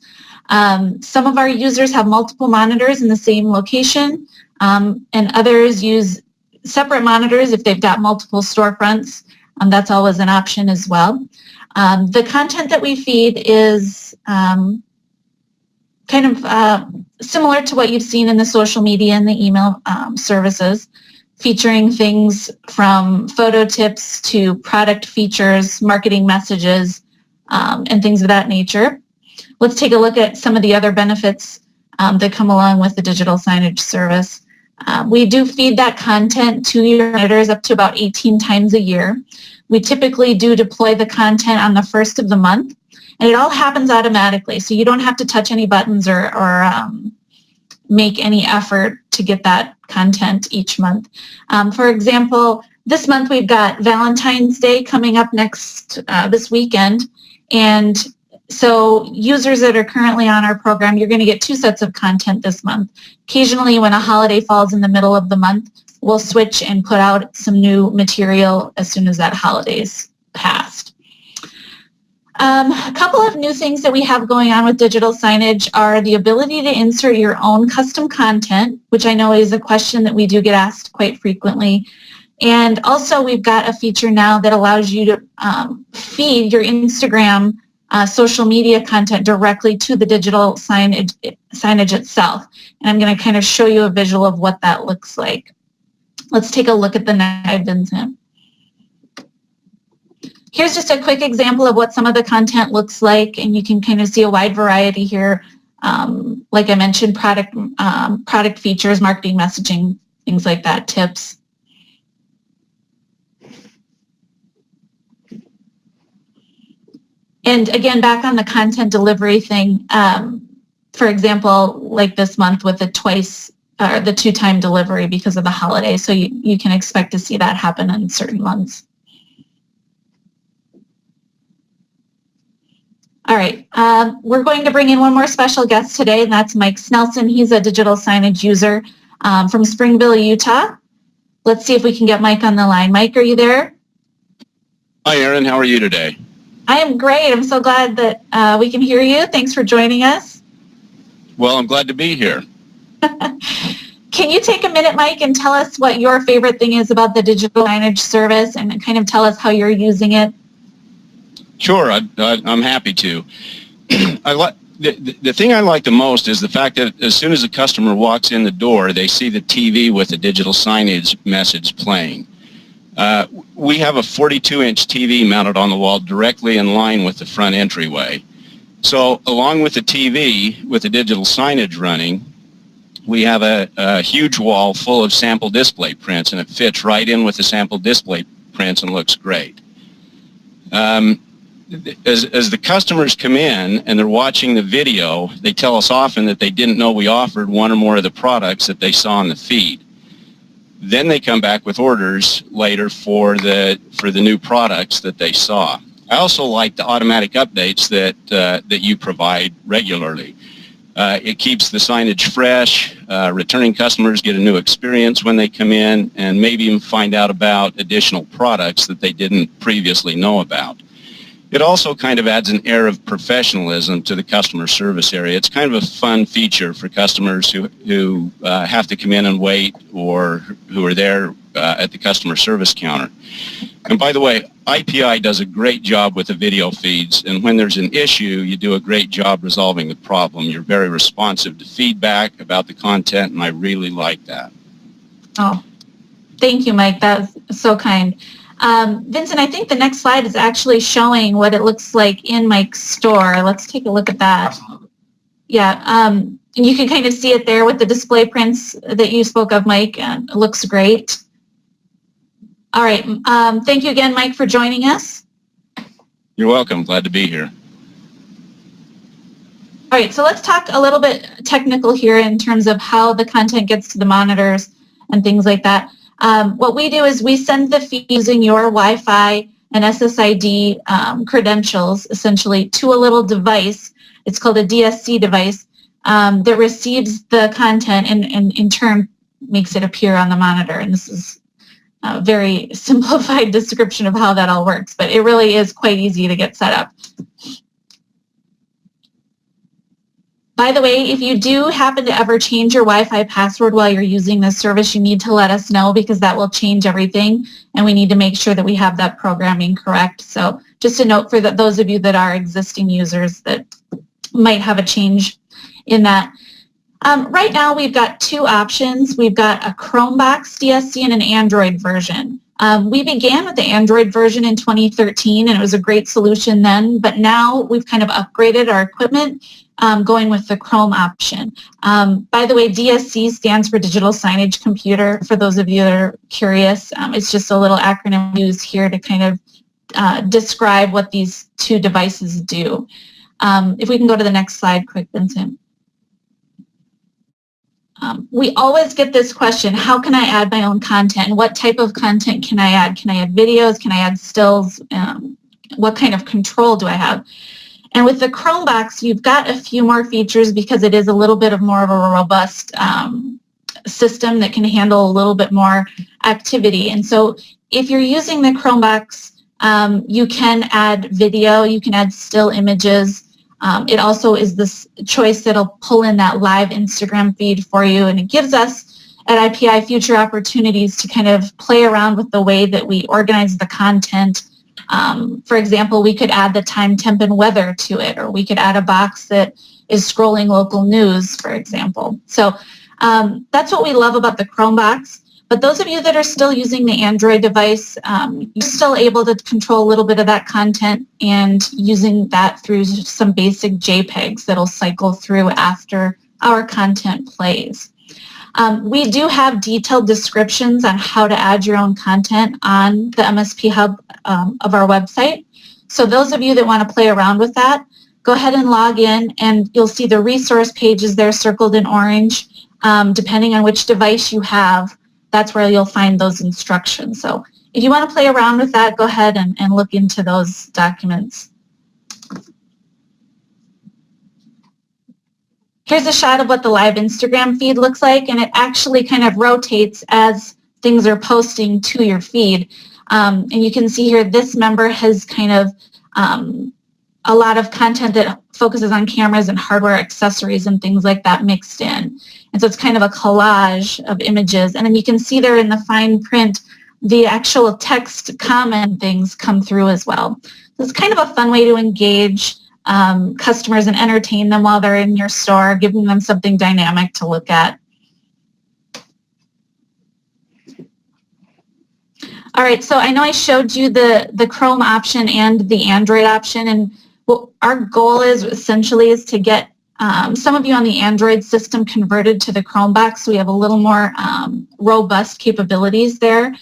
Some of our users have multiple monitors in the same location, and others use separate monitors if they've got multiple storefronts. That's always an option as well. The content that we feed is kind of similar to what you've seen in the social media and the email services, featuring things from photo tips to product features, marketing messages, and things of that nature. Let's take a look at some of the other benefits that come along with the digital signage service. We do feed that content to your monitors up to about 18 times a year. We typically do deploy the content on the first of the month, and it all happens automatically, so you don't have to touch any buttons or make any effort to get that content each month. For example, this month we've got Valentine's Day coming up this weekend, and so users that are currently on our program, you're going to get 2 sets of content this month. Occasionally, when a holiday falls in the middle of the month, we'll switch and put out some new material as soon as that holiday's passed. A couple of new things that we have going on with digital signage are the ability to insert your own custom content, which I know is a question that we do get asked quite frequently. And also we've got a feature now that allows you to feed your Instagram social media content directly to the digital signage itself. And I'm going to kind of show you a visual of what that looks like. Let's take a look at the next, Vincent. Here's just a quick example of what some of the content looks like, and you can kind of see a wide variety here. Like I mentioned, product features, marketing messaging, things like that, tips. And again, back on the content delivery thing, for example, like this month with the 2-time delivery because of the holiday. So you can expect to see that happen in certain months. All right, we're going to bring in one more special guest today, and that's Mike Snelson. He's a digital signage user from Springville, Utah. Let's see if we can get Mike on the line. Mike, are you there? Hi, Erin. How are you today? I am great. I'm so glad that we can hear you. Thanks for joining us. Well, I'm glad to be here. Can you take a minute, Mike, and tell us what your favorite thing is about the digital signage service and kind of tell us how you're using it? Sure, I'm happy to. The thing I like the most is the fact that as soon as a customer walks in the door, they see the TV with the digital signage message playing. We have a 42-inch TV mounted on the wall directly in line with the front entryway. So along with the TV, with the digital signage running, we have a huge wall full of sample display prints, and it fits right in with the sample display prints and looks great. As the customers come in and they're watching the video, they tell us often that they didn't know we offered one or more of the products that they saw in the feed. Then they come back with orders later for the new products that they saw. I also like the automatic updates that you provide regularly. It keeps the signage fresh. Returning customers get a new experience when they come in, and maybe even find out about additional products that they didn't previously know about. It also kind of adds an air of professionalism to the customer service area. It's kind of a fun feature for customers who have to come in and wait, or who are there at the customer service counter. And by the way, IPI does a great job with the video feeds, and when there's an issue, you do a great job resolving the problem. You're very responsive to feedback about the content, and I really like that. Oh, thank you, Mike. That was so kind. Vincent, I think the next slide is actually showing what it looks like in Mike's store. Let's take a look at that. Absolutely. Yeah, and you can kind of see it there with the display prints that you spoke of, Mike. It looks great. All right. Thank you again, Mike, for joining us. You're welcome. Glad to be here. All right, so let's talk a little bit technical here in terms of how the content gets to the monitors and things like that. What we do is we send the feed using your Wi-Fi and SSID credentials, essentially, to a little device. It's called a DSC device that receives the content and in turn makes it appear on the monitor. And this is a very simplified description of how that all works, but it really is quite easy to get set up. By the way, if you do happen to ever change your Wi-Fi password while you're using this service, you need to let us know, because that will change everything, and we need to make sure that we have that programming correct. So just a note for those of you that are existing users that might have a change in that. Right now, we've got two options. We've got a Chromevox DSC and an Android version. We began with the Android version in 2013, and it was a great solution then, but now we've kind of upgraded our equipment, going with the Chrome option. By the way, DSC stands for Digital Signage Computer, for those of you that are curious. It's just a little acronym used here to kind of describe what these two devices do. If we can go to the next slide quick, Vincent. We always get this question, how can I add my own content? What type of content can I add? Can I add videos? Can I add stills? What kind of control do I have? And with the Chromevox, you've got a few more features because it is a little bit more of a robust system that can handle a little bit more activity. And so if you're using the Chromevox, you can add video, you can add still images. It also is this choice that'll pull in that live Instagram feed for you, and it gives us at IPI future opportunities to kind of play around with the way that we organize the content. For example, we could add the time, temp, and weather to it, or we could add a box that is scrolling local news, for example. So that's what we love about the Chromevox. But those of you that are still using the Android device, you're still able to control a little bit of that content and using that through some basic JPEGs that'll cycle through after our content plays. We do have detailed descriptions on how to add your own content on the MSP Hub of our website. So those of you that want to play around with that, go ahead and log in, and you'll see the resource pages there circled in orange. Depending on which device you have, that's where you'll find those instructions. So if you want to play around with that, go ahead and look into those documents. Here's a shot of what the live Instagram feed looks like, and it actually kind of rotates as things are posting to your feed. And you can see here this member has kind of a lot of content that focuses on cameras and hardware accessories and things like that mixed in. And so it's kind of a collage of images. And then you can see there in the fine print, the actual text comment things come through as well. So it's kind of a fun way to engage customers and entertain them while they're in your store, giving them something dynamic to look at. All right, so I know I showed you the Chrome option and the Android option, and what our goal is essentially is to get some of you on the Android system converted to the Chromevox, so we have a little more robust capabilities there.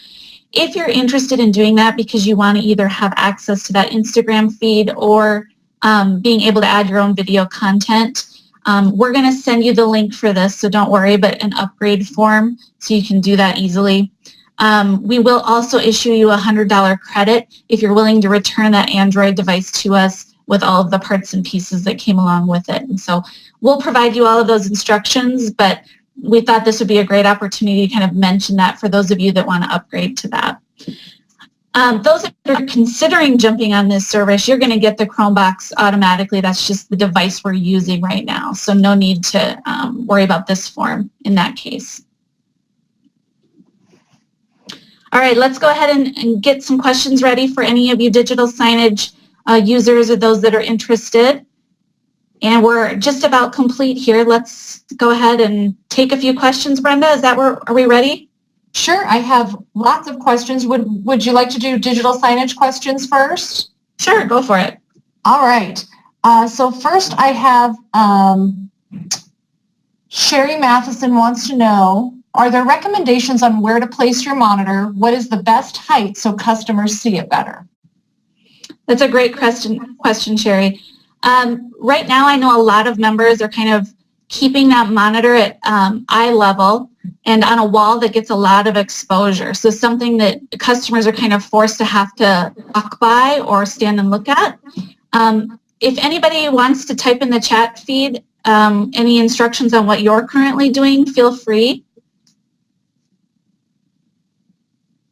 If you're interested in doing that because you want to either have access to that Instagram feed or being able to add your own video content, we're going to send you the link for this, so don't worry, but an upgrade form so you can do that easily. We will also issue you a $100 credit if you're willing to return that Android device to us with all of the parts and pieces that came along with it. And so we'll provide you all of those instructions, but we thought this would be a great opportunity to kind of mention that for those of you that want to upgrade to that. Those that are considering jumping on this service, you're going to get the Chromebox automatically. That's just the device we're using right now. So no need to worry about this form in that case. All right, let's go ahead and get some questions ready for any of you digital signage users or those that are interested. And we're just about complete here. Let's go ahead and take a few questions. Brenda, are we ready? Sure, I have lots of questions. Would you like to do digital signage questions first? Sure, go for it. All right. So first I have Sherry Matheson wants to know, are there recommendations on where to place your monitor? What is the best height so customers see it better? That's a great question, Sherry. Right now, I know a lot of members are kind of keeping that monitor at eye level and on a wall that gets a lot of exposure. So something that customers are kind of forced to have to walk by or stand and look at. If anybody wants to type in the chat feed any instructions on what you're currently doing, feel free.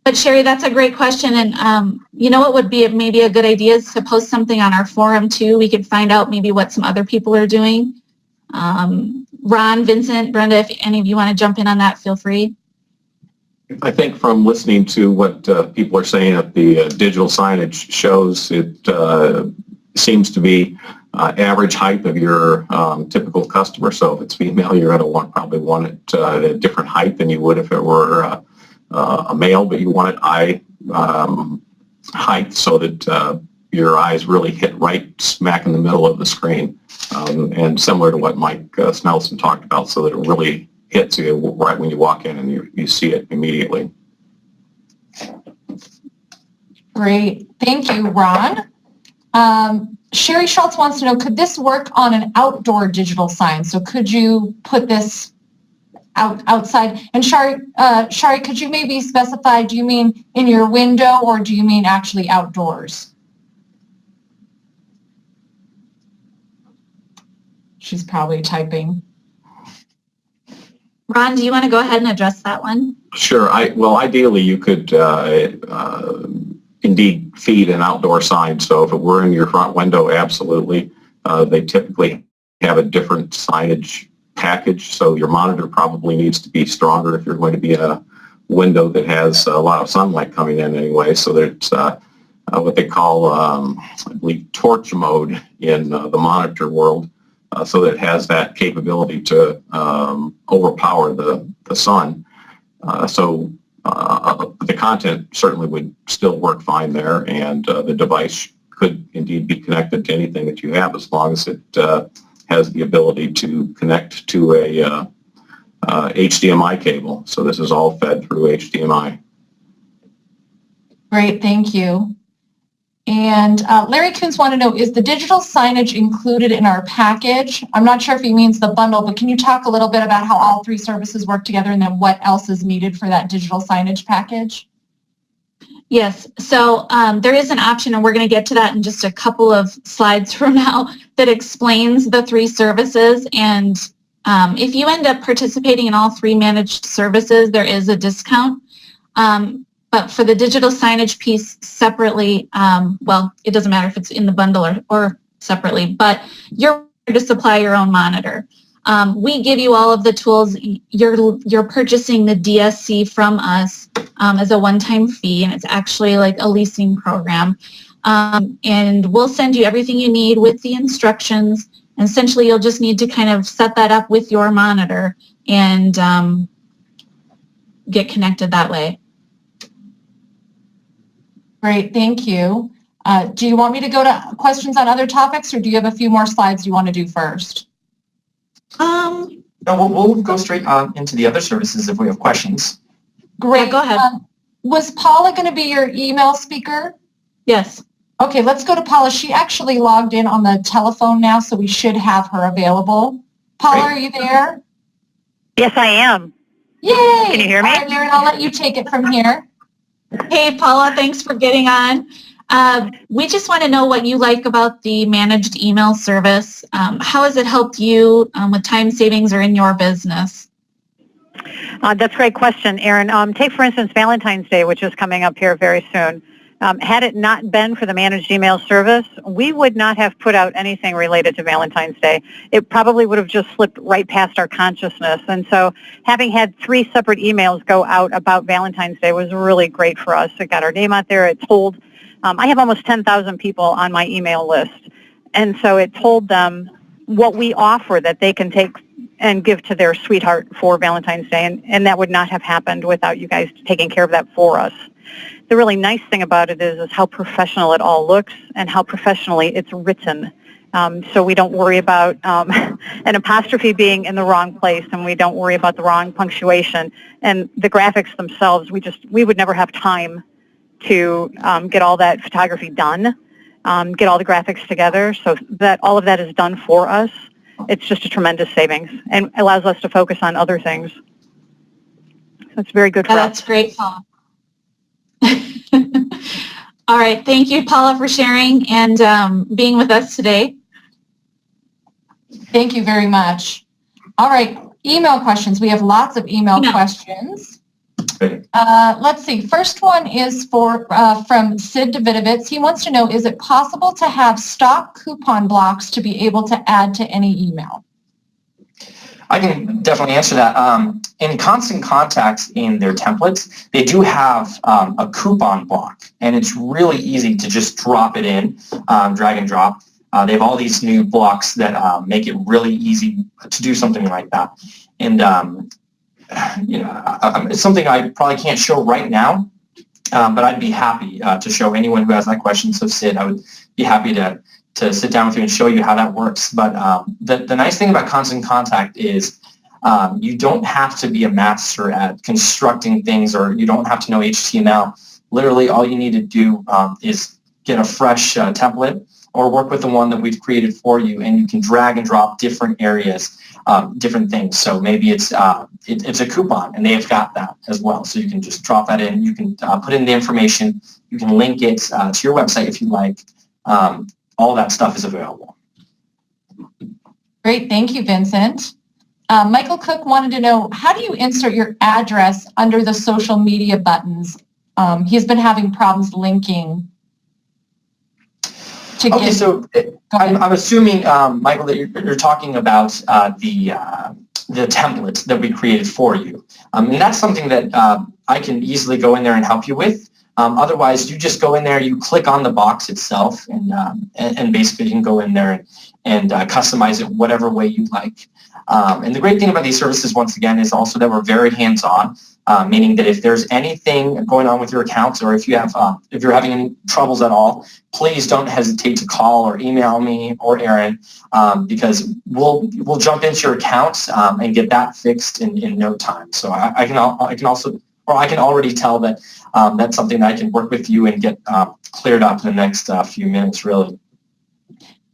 But Sherry, that's a great question, and you know what would be maybe a good idea is to post something on our forum too. We could find out maybe what some other people are doing. Ron, Vincent, Brenda, if any of you want to jump in on that, feel free. I think from listening to what people are saying at the digital signage shows, it seems to be average height of your typical customer. So if it's female, you're going to probably want it at a different height than you would if it were a male, but you want it eye height so that your eyes really hit right smack in the middle of the screen, and similar to what Mike Snelson talked about, so that it really hits you right when you walk in and you see it immediately. Great. Thank you, Ron. Sherry Schultz wants to know, could this work on an outdoor digital sign? So could you put this outside? And Shari, could you maybe specify, do you mean in your window or do you mean actually outdoors? She's probably typing. Ron, do you want to go ahead and address that one? Sure. Well, ideally, you could indeed feed an outdoor sign. So if it were in your front window, absolutely. They typically have a different signage package, so your monitor probably needs to be stronger if you're going to be in a window that has a lot of sunlight coming in anyway. So there's what they call, I believe, torch mode in the monitor world, so that it has that capability to overpower the sun. So the content certainly would still work fine there, and the device could indeed be connected to anything that you have, as long as it has the ability to connect to a HDMI cable. So this is all fed through HDMI. Great, thank you. And Larry Coons wanted to know, is the digital signage included in our package? I'm not sure if he means the bundle, but can you talk a little bit about how all three services work together and then what else is needed for that digital signage package? Yes, so there is an option, and we're going to get to that in just a couple of slides from now, that explains the three services. And if you end up participating in all three managed services, there is a discount. But for the digital signage piece separately, well, it doesn't matter if it's in the bundle or separately, but you're to supply your own monitor. We give you all of the tools. You're purchasing the DSC from us as a one-time fee, and it's actually like a leasing program. And we'll send you everything you need with the instructions. And essentially, you'll just need to kind of set that up with your monitor and get connected that way. Great, thank you. Do you want me to go to questions on other topics, or do you have a few more slides you want to do first? No, we'll go straight on into the other services if we have questions. Great. Yeah, go ahead. Was Paula going to be your email speaker? Yes. Okay, let's go to Paula. She actually logged in on the telephone now, so we should have her available. Paula, Great. are you there? Yes, I am. Yay! Can you hear me? All right, Maren, I'll let you take it from here. Hey, Paula, thanks for getting on. We just want to know what you like about the managed email service. How has it helped you with time savings or in your business? That's a great question, Erin. Take, for instance, Valentine's Day, which is coming up here very soon. Had it not been for the managed email service, we would not have put out anything related to Valentine's Day. It probably would have just slipped right past our consciousness. And so having had 3 separate emails go out about Valentine's Day was really great for us. It got our name out there. It told, I have almost 10,000 people on my email list. And so it told them what we offer that they can take and give to their sweetheart for Valentine's Day. And that would not have happened without you guys taking care of that for us. The really nice thing about it is how professional it all looks and how professionally it's written. So we don't worry about an apostrophe being in the wrong place, and we don't worry about the wrong punctuation. And the graphics themselves, we would never have time to get all that photography done, get all the graphics together. So that all of that is done for us. It's just a tremendous savings and allows us to focus on other things. So it's very good for us. That's great, Paula. All right. Thank you, Paula, for sharing and being with us today. Thank you very much. All right. Email questions. We have lots of email questions. Let's see. First one is from Sid Davidovitz. He wants to know, is it possible to have stock coupon blocks to be able to add to any email? I can definitely answer that. In Constant Contact, in their templates, they do have a coupon block, and it's really easy to just drop it in, drag and drop. They have all these new blocks that make it really easy to do something like that. And it's something I probably can't show right now, but I'd be happy to show anyone who has that question. So Sid, I would be happy to sit down with you and show you how that works. But the nice thing about Constant Contact is you don't have to be a master at constructing things, or you don't have to know HTML. Literally, all you need to do is get a fresh template or work with the one that we've created for you, and you can drag and drop different areas, different things. So maybe it's a coupon, and they've got that as well. So you can just drop that in. You can put in the information. You can link it to your website if you like. All that stuff is available. Great. Thank you, Vincent. Michael Cook wanted to know, how do you insert your address under the social media buttons? He's been having problems linking. Okay, so I'm assuming, Michael, that you're talking about the template that we created for you. And that's something that I can easily go in there and help you with. Otherwise, you just go in there, you click on the box itself, and basically you can go in there and customize it whatever way you like. And the great thing about these services, once again, is also that we're very hands-on, meaning that if there's anything going on with your accounts, or if you're having any troubles at all, please don't hesitate to call or email me or Aaron, because we'll jump into your accounts and get that fixed in no time. So I can already tell that that's something that I can work with you and get cleared up in the next few minutes, really.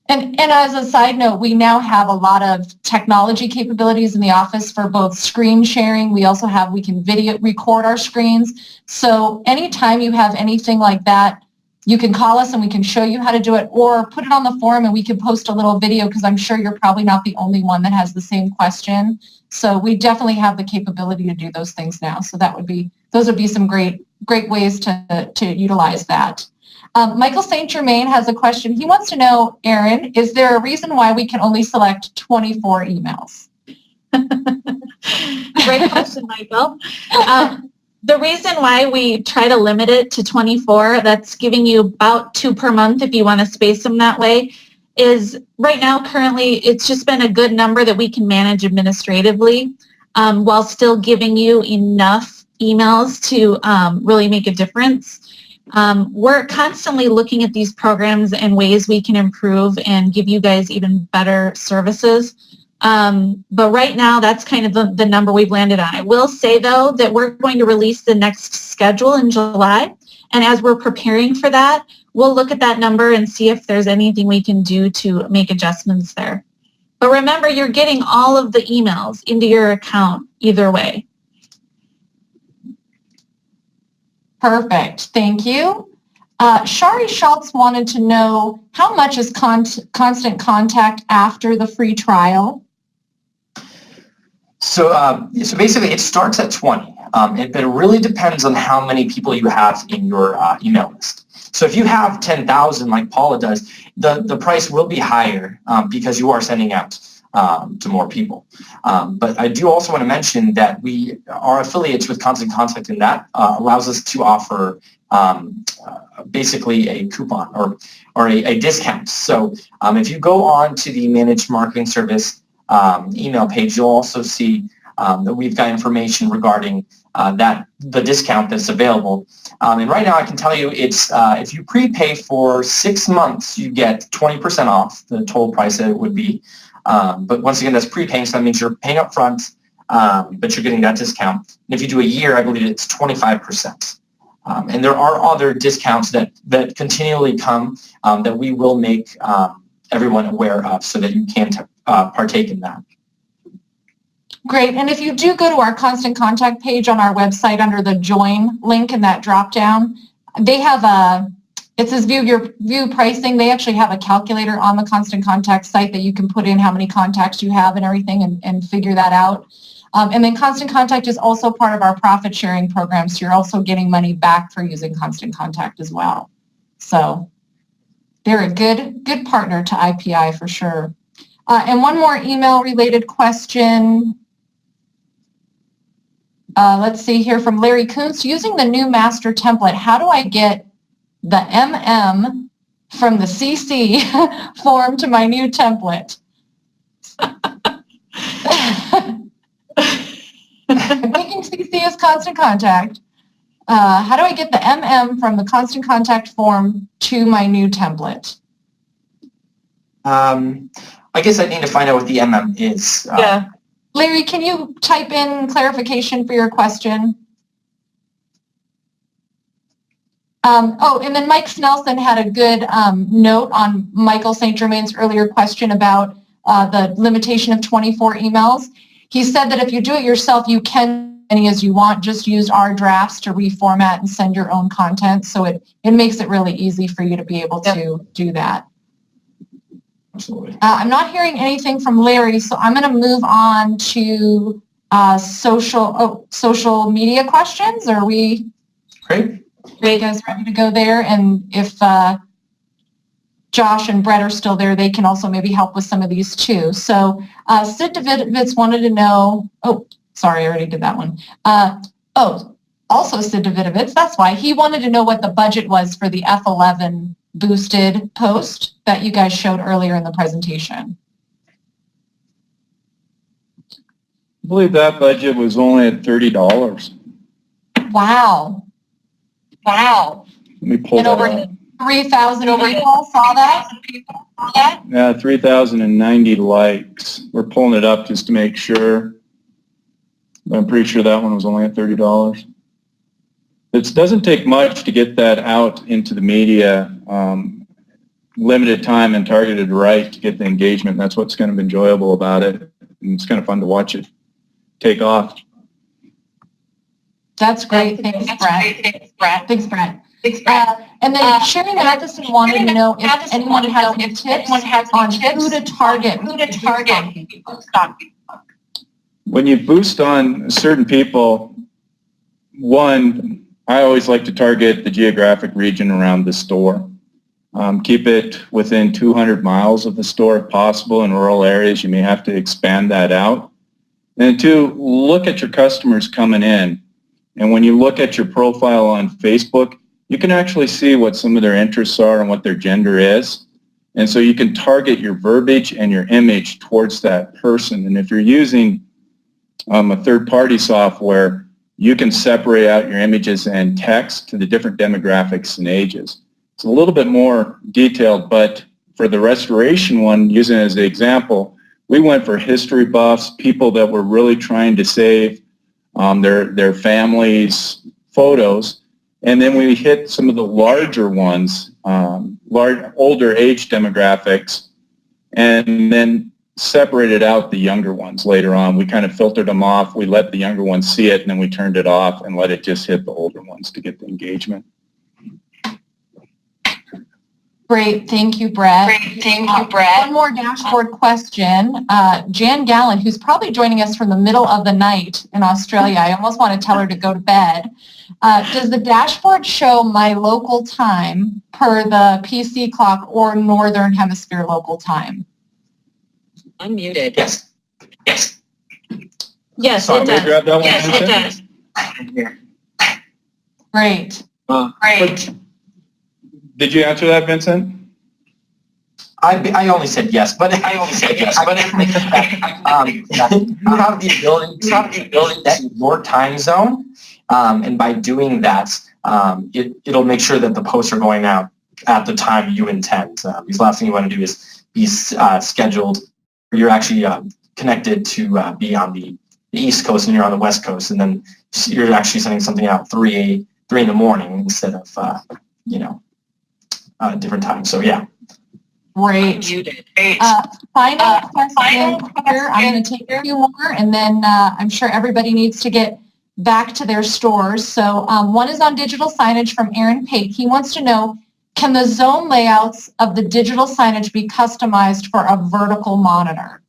And as a side note, we now have a lot of technology capabilities in the office for both screen sharing. We can video record our screens. So anytime you have anything like that, you can call us and we can show you how to do it, or put it on the forum and we can post a little video, because I'm sure you're probably not the only one that has the same question. So we definitely have the capability to do those things now. So those would be some great ways to utilize that. Michael St. Germain has a question. He wants to know, Aaron, is there a reason why we can only select 24 emails? Great question, Michael. The reason why we try to limit it to 24, that's giving you about 2 per month if you want to space them that way, is right now, currently, it's just been a good number that we can manage administratively while still giving you enough emails to really make a difference. We're constantly looking at these programs and ways we can improve and give you guys even better services. But right now, that's kind of the number we've landed on. I will say, though, that we're going to release the next schedule in July. And as we're preparing for that, we'll look at that number and see if there's anything we can do to make adjustments there. But remember, you're getting all of the emails into your account either way. Perfect. Thank you. Shari Schultz wanted to know, how much is Constant Contact after the free trial? So basically, it starts at 20, but it really depends on how many people you have in your email list. So if you have 10,000, like Paula does, the price will be higher because you are sending out to more people. But I do also want to mention that we are affiliates with Constant Contact, and that allows us to offer basically a coupon or a discount. So if you go on to the Managed Marketing Service email page, you'll also see that we've got information regarding the discount that's available. And right now I can tell you it's if you prepay for 6 months, you get 20% off the total price that it would be. But once again, that's prepaying, so that means you're paying up front, but you're getting that discount. And if you do a year, I believe it's 25%. And there are other discounts that continually come that we will make everyone aware of so that you can partake in that. Great. And if you do go to our Constant Contact page on our website under the join link in that drop down, they have it says view pricing. They actually have a calculator on the Constant Contact site that you can put in how many contacts you have and everything and figure that out. And then Constant Contact is also part of our profit sharing program, so you're also getting money back for using Constant Contact as well. So they're a good partner to IPI for sure. And one more email related question. Let's see here from Larry Kuntz. Using the new master template, how do I get the MM from the CC form to my new template? I'm thinking CC is Constant Contact. How do I get the MM from the Constant Contact form to my new template? I guess I need to find out what the MM is. Yeah. Larry, can you type in clarification for your question? And then Mike Snelson had a good note on Michael St. Germain's earlier question about the limitation of 24 emails. He said that if you do it yourself, you can as many as you want. Just use our drafts to reformat and send your own content. So it makes it really easy for you to be able to do that. Absolutely. I'm not hearing anything from Larry, so I'm going to move on to social media questions. Are we? Great. Are you guys ready to go there? And if Josh and Brett are still there, they can also maybe help with some of these too. So Sid Davidovitz wanted to know, sorry, I already did that one. Also Sid Davidovitz, that's why. He wanted to know what the budget was for the F11 boosted post that you guys showed earlier in the presentation. I believe that budget was only at $30. Wow. Wow. Let me pull and that over up. 3,000 people saw that? Yeah, 3,090 likes. We're pulling it up just to make sure. I'm pretty sure that one was only at $30. It doesn't take much to get that out into the media. Limited time and targeted right to get the engagement. That's what's kind of enjoyable about it. And it's kind of fun to watch it take off. That's great. Thanks, Brett. Thanks, Brett. And then Sherry Matheson wanted to know if anyone has any tips on who to target. When you boost on certain people, one, I always like to target the geographic region around the store. Keep it within 200 miles of the store if possible. In rural areas, you may have to expand that out. And two, look at your customers coming in. And when you look at your profile on Facebook, you can actually see what some of their interests are and what their gender is. And so you can target your verbiage and your image towards that person. And if you're using a third-party software, you can separate out your images and text to the different demographics and ages. It's a little bit more detailed, but for the restoration one, using it as an example, we went for history buffs, people that were really trying to save their families' photos, and then we hit some of the larger ones, older age demographics, and then separated out the younger ones later on. We kind of filtered them off. We let the younger ones see it, and then we turned it off and let it just hit the older ones to get the engagement. Great. Thank you, Brett. One more dashboard question. Jan Gallen, who's probably joining us from the middle of the night in Australia. I almost want to tell her to go to bed. Does the dashboard show my local time per the PC clock or Northern Hemisphere local time? Unmuted. Yes. Yes, So it Can we does. grab that one, Yes, Vincent? it does. Great. Did you answer that, Vincent? I only said yes, but you have the ability to set your time zone, and by doing that, it'll make sure that the posts are going out at the time you intend. Because the last thing you want to do is be scheduled, or you're actually connected to be on the East Coast and you're on the West Coast, and then you're actually sending something out 3 in the morning instead of different times. So yeah. Great. Final question here. I'm going to take a few more, and then I'm sure everybody needs to get back to their stores. So one is on digital signage from Aaron Pate. He wants to know, can the zone layouts of the digital signage be customized for a vertical monitor?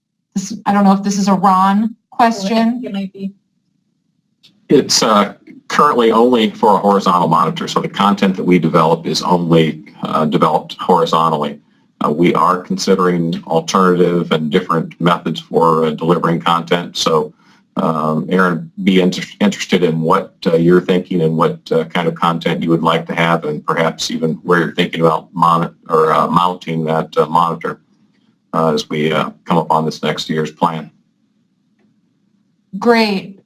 I don't know if this is a Ron question. It might be. It's currently only for a horizontal monitor, so the content that we develop is only developed horizontally. We are considering alternative and different methods for delivering content. So, Aaron, be interested in what you're thinking and what kind of content you would like to have, and perhaps even where you're thinking about mounting that monitor as we come up on this next year's plan. Great.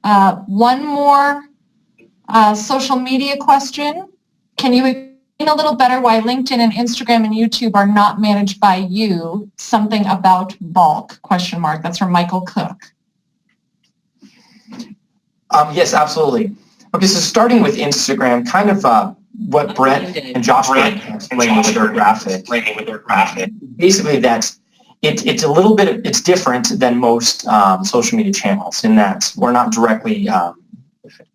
One more social media question. Can you explain a little better why LinkedIn and Instagram and YouTube are not managed by you? Something about bulk, ? That's from Michael Cook. Yes, absolutely. Okay, so starting with Instagram, kind of what Brett and Josh explained with their graphic. Basically, it's a little bit, it's different than most social media channels in that we're not directly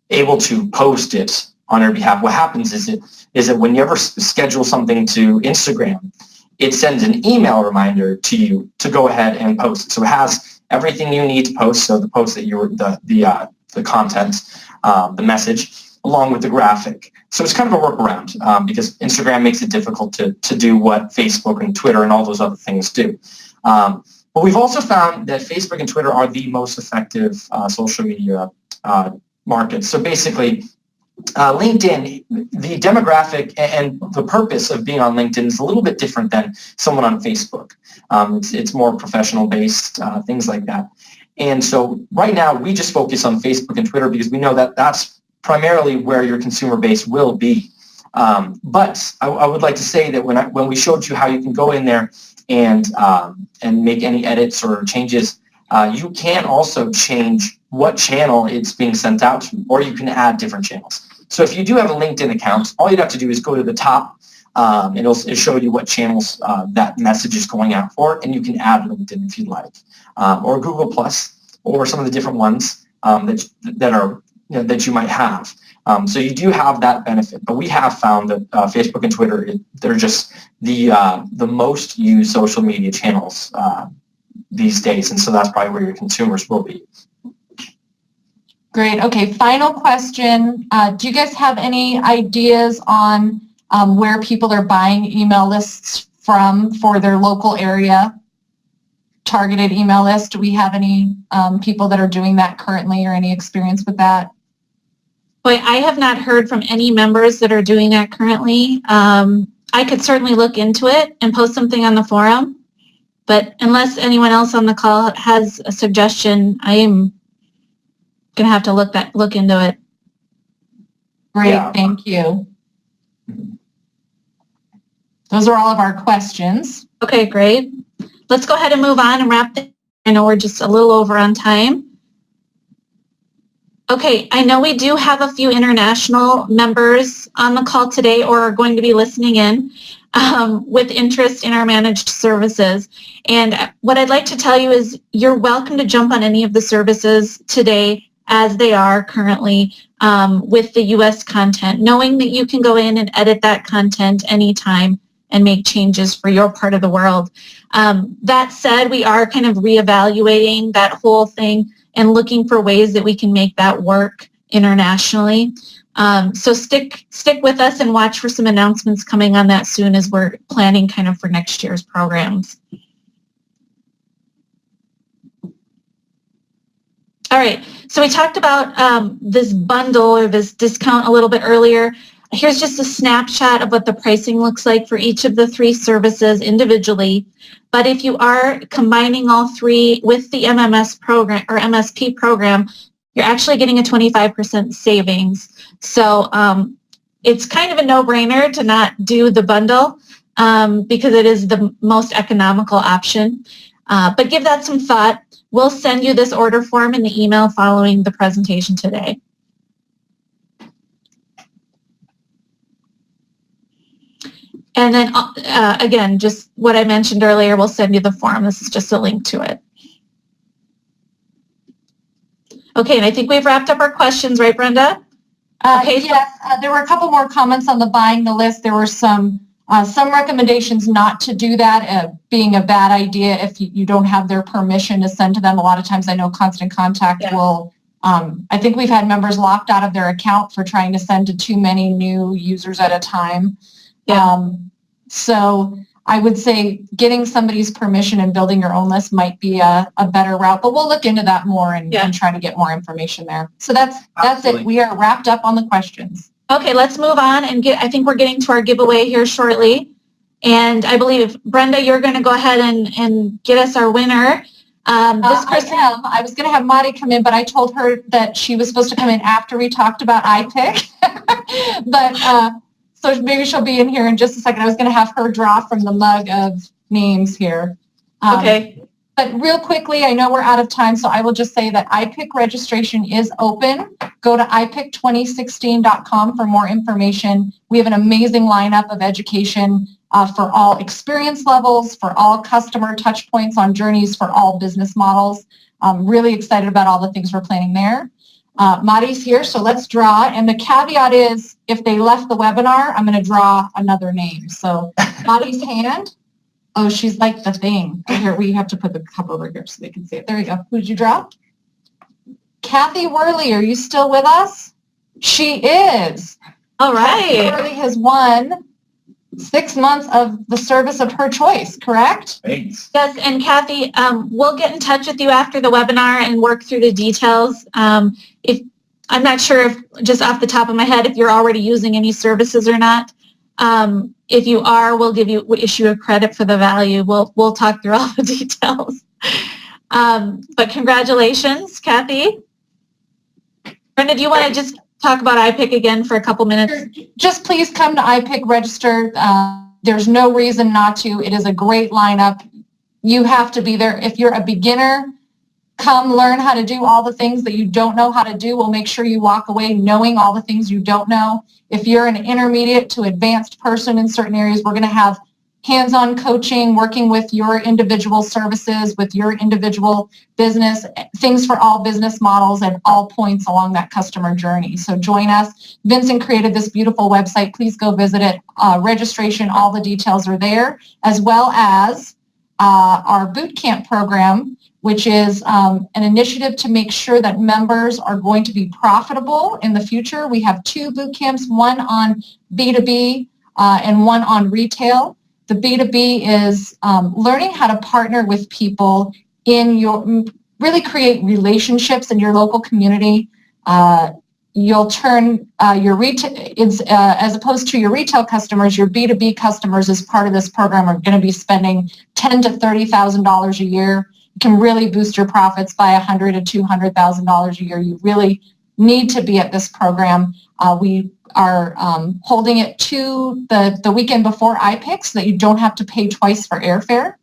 able to post it on their behalf. What happens is that when you ever schedule something to Instagram, it sends an email reminder to you to go ahead and post it. So it has everything you need to post. So the post that the content, the message, along with the graphic. So it's kind of a workaround because Instagram makes it difficult to do what Facebook and Twitter and all those other things do. But we've also found that Facebook and Twitter are the most effective social media markets. So basically, LinkedIn, the demographic and the purpose of being on LinkedIn is a little bit different than someone on Facebook. It's more professional based, things like that. And so right now we just focus on Facebook and Twitter because we know that that's primarily where your consumer base will be. But I would like to say that when we showed you how you can go in there and make any edits or changes, you can also change what channel it's being sent out to, or you can add different channels. So if you do have a LinkedIn account, all you'd have to do is go to the top, and it'll show you what channels that message is going out for, and you can add LinkedIn if you'd like, or Google Plus, or some of the different ones that you might have. So you do have that benefit, but we have found that Facebook and Twitter, they're just the most used social media channels these days, and so that's probably where your consumers will be. Great. Okay, final question. Do you guys have any ideas on where people are buying email lists from for their local area? Targeted email list. Do we have any people that are doing that currently, or any experience with that? Boy, I have not heard from any members that are doing that currently. I could certainly look into it and post something on the forum, but unless anyone else on the call has a suggestion, I am going to have to look into it. Great, Yeah. Thank you. Those are all of our questions. Okay, great. Let's go ahead and move on and wrap things. I know we're just a little over on time. Okay, I know we do have a few international members on the call today, or are going to be listening in with interest in our managed services. And what I'd like to tell you is you're welcome to jump on any of the services today as they are currently with the U.S. content, knowing that you can go in and edit that content anytime and make changes for your part of the world. That said, we are kind of reevaluating that whole thing and looking for ways that we can make that work internationally. So stick with us and watch for some announcements coming on that soon as we're planning kind of for next year's programs. All right, so we talked about this bundle or this discount a little bit earlier. Here's just a snapshot of what the pricing looks like for each of the 3 services individually. But if you are combining all 3 with the MMS program or MSP program, you're actually getting a 25% savings. So it's kind of a no-brainer to not do the bundle because it is the most economical option. But give that some thought. We'll send you this order form in the email following the presentation today. And then, again, just what I mentioned earlier, we'll send you the form. This is just a link to it. Okay, and I think we've wrapped up our questions, right, Brenda? Okay, yes, there were a couple more comments on the buying the list. There were some recommendations not to do that, being a bad idea if you don't have their permission to send to them. A lot of times I know Constant Contact will, I think we've had members locked out of their account for trying to send to too many new users at a time. So I would say getting somebody's permission and building your own list might be a better route, but we'll look into that more and try to get more information there. So that's it. We are wrapped up on the questions. Okay, let's move on and I think we're getting to our giveaway here shortly. And I believe, Brenda, you're going to go ahead and get us our winner. I was going to have Madi come in, but I told her that she was supposed to come in after we talked about iPick. But so maybe she'll be in here in just a second. I was going to have her draw from the mug of names here. Okay. But real quickly, I know we're out of time, so I will just say that iPick registration is open. Go to iPick2016.com for more information. We have an amazing lineup of education for all experience levels, for all customer touch points on journeys, for all business models. I'm really excited about all the things we're planning there. Madi's here, so let's draw. And the caveat is, if they left the webinar, I'm going to draw another name. So Madi's hand. Oh, she's like the thing. Here, we have to put the cup over here so they can see it. There you go. Who did you draw? Kathy Worley, are you still with us? She is. All right. Kathy Worley has won 6 months of the service of her choice, correct? Thanks. Yes, and Kathy, we'll get in touch with you after the webinar and work through the details. If I'm not sure if, just off the top of my head, if you're already using any services or not. If you are, we'll issue a credit for the value. We'll talk through all the details. But congratulations, Kathy. Brenda, do you want to just talk about iPick again for a couple minutes? Just please come to iPick, register. There's no reason not to. It is a great lineup. You have to be there. If you're a beginner, come learn how to do all the things that you don't know how to do. We'll make sure you walk away knowing all the things you don't know. If you're an intermediate to advanced person in certain areas, we're going to have hands-on coaching, working with your individual services, with your individual business, things for all business models at all points along that customer journey. So join us. Vincent created this beautiful website. Please go visit it. Registration, all the details are there, as well as our boot camp program, which is an initiative to make sure that members are going to be profitable in the future. We have 2 boot camps, one on B2B and one on retail. The B2B is learning how to partner with people in really create relationships in your local community. You'll turn your retail, as opposed to your retail customers, your B2B customers as part of this program are going to be spending $10,000 to $30,000 a year. You can really boost your profits by $100,000 to $200,000 a year. You really need to be at this program. We are holding it to the weekend before iPick so that you don't have to pay twice for airfare.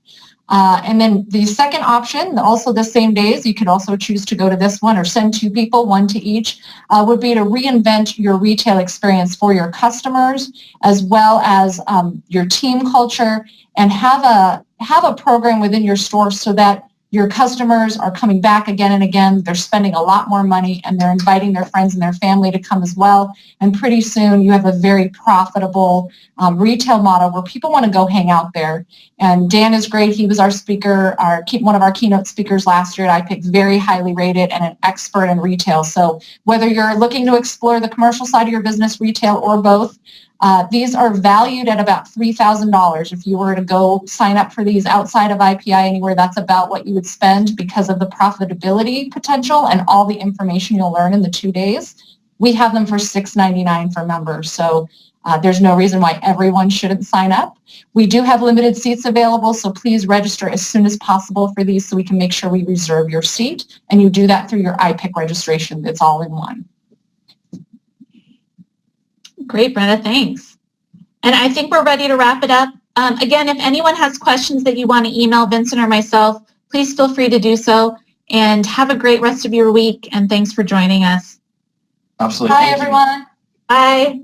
And then the second option, also the same days, you could also choose to go to this one or send 2 people, 1 to each, would be to reinvent your retail experience for your customers as well as your team culture, and have a program within your store so that Your customers are coming back again and again. They're spending a lot more money, and they're inviting their friends and their family to come as well. And pretty soon you have a very profitable retail model where people want to go hang out there. And Dan is great. He was our speaker, one of our keynote speakers last year at IPIC, very highly rated and an expert in retail. So whether you're looking to explore the commercial side of your business, retail, or both, these are valued at about $3,000. If you were to go sign up for these outside of IPI anywhere, that's about what you would spend because of the profitability potential and all the information you'll learn in the 2 days. We have them for $6.99 for members. So there's no reason why everyone shouldn't sign up. We do have limited seats available, so please register as soon as possible for these so we can make sure we reserve your seat. And you do that through your IPIC registration. It's all in one. Great, Brenda, thanks. And I think we're ready to wrap it up. Again, if anyone has questions that you want to email Vincent or myself, please feel free to do so. And have a great rest of your week, and thanks for joining us. Absolutely. Bye, everyone. Bye.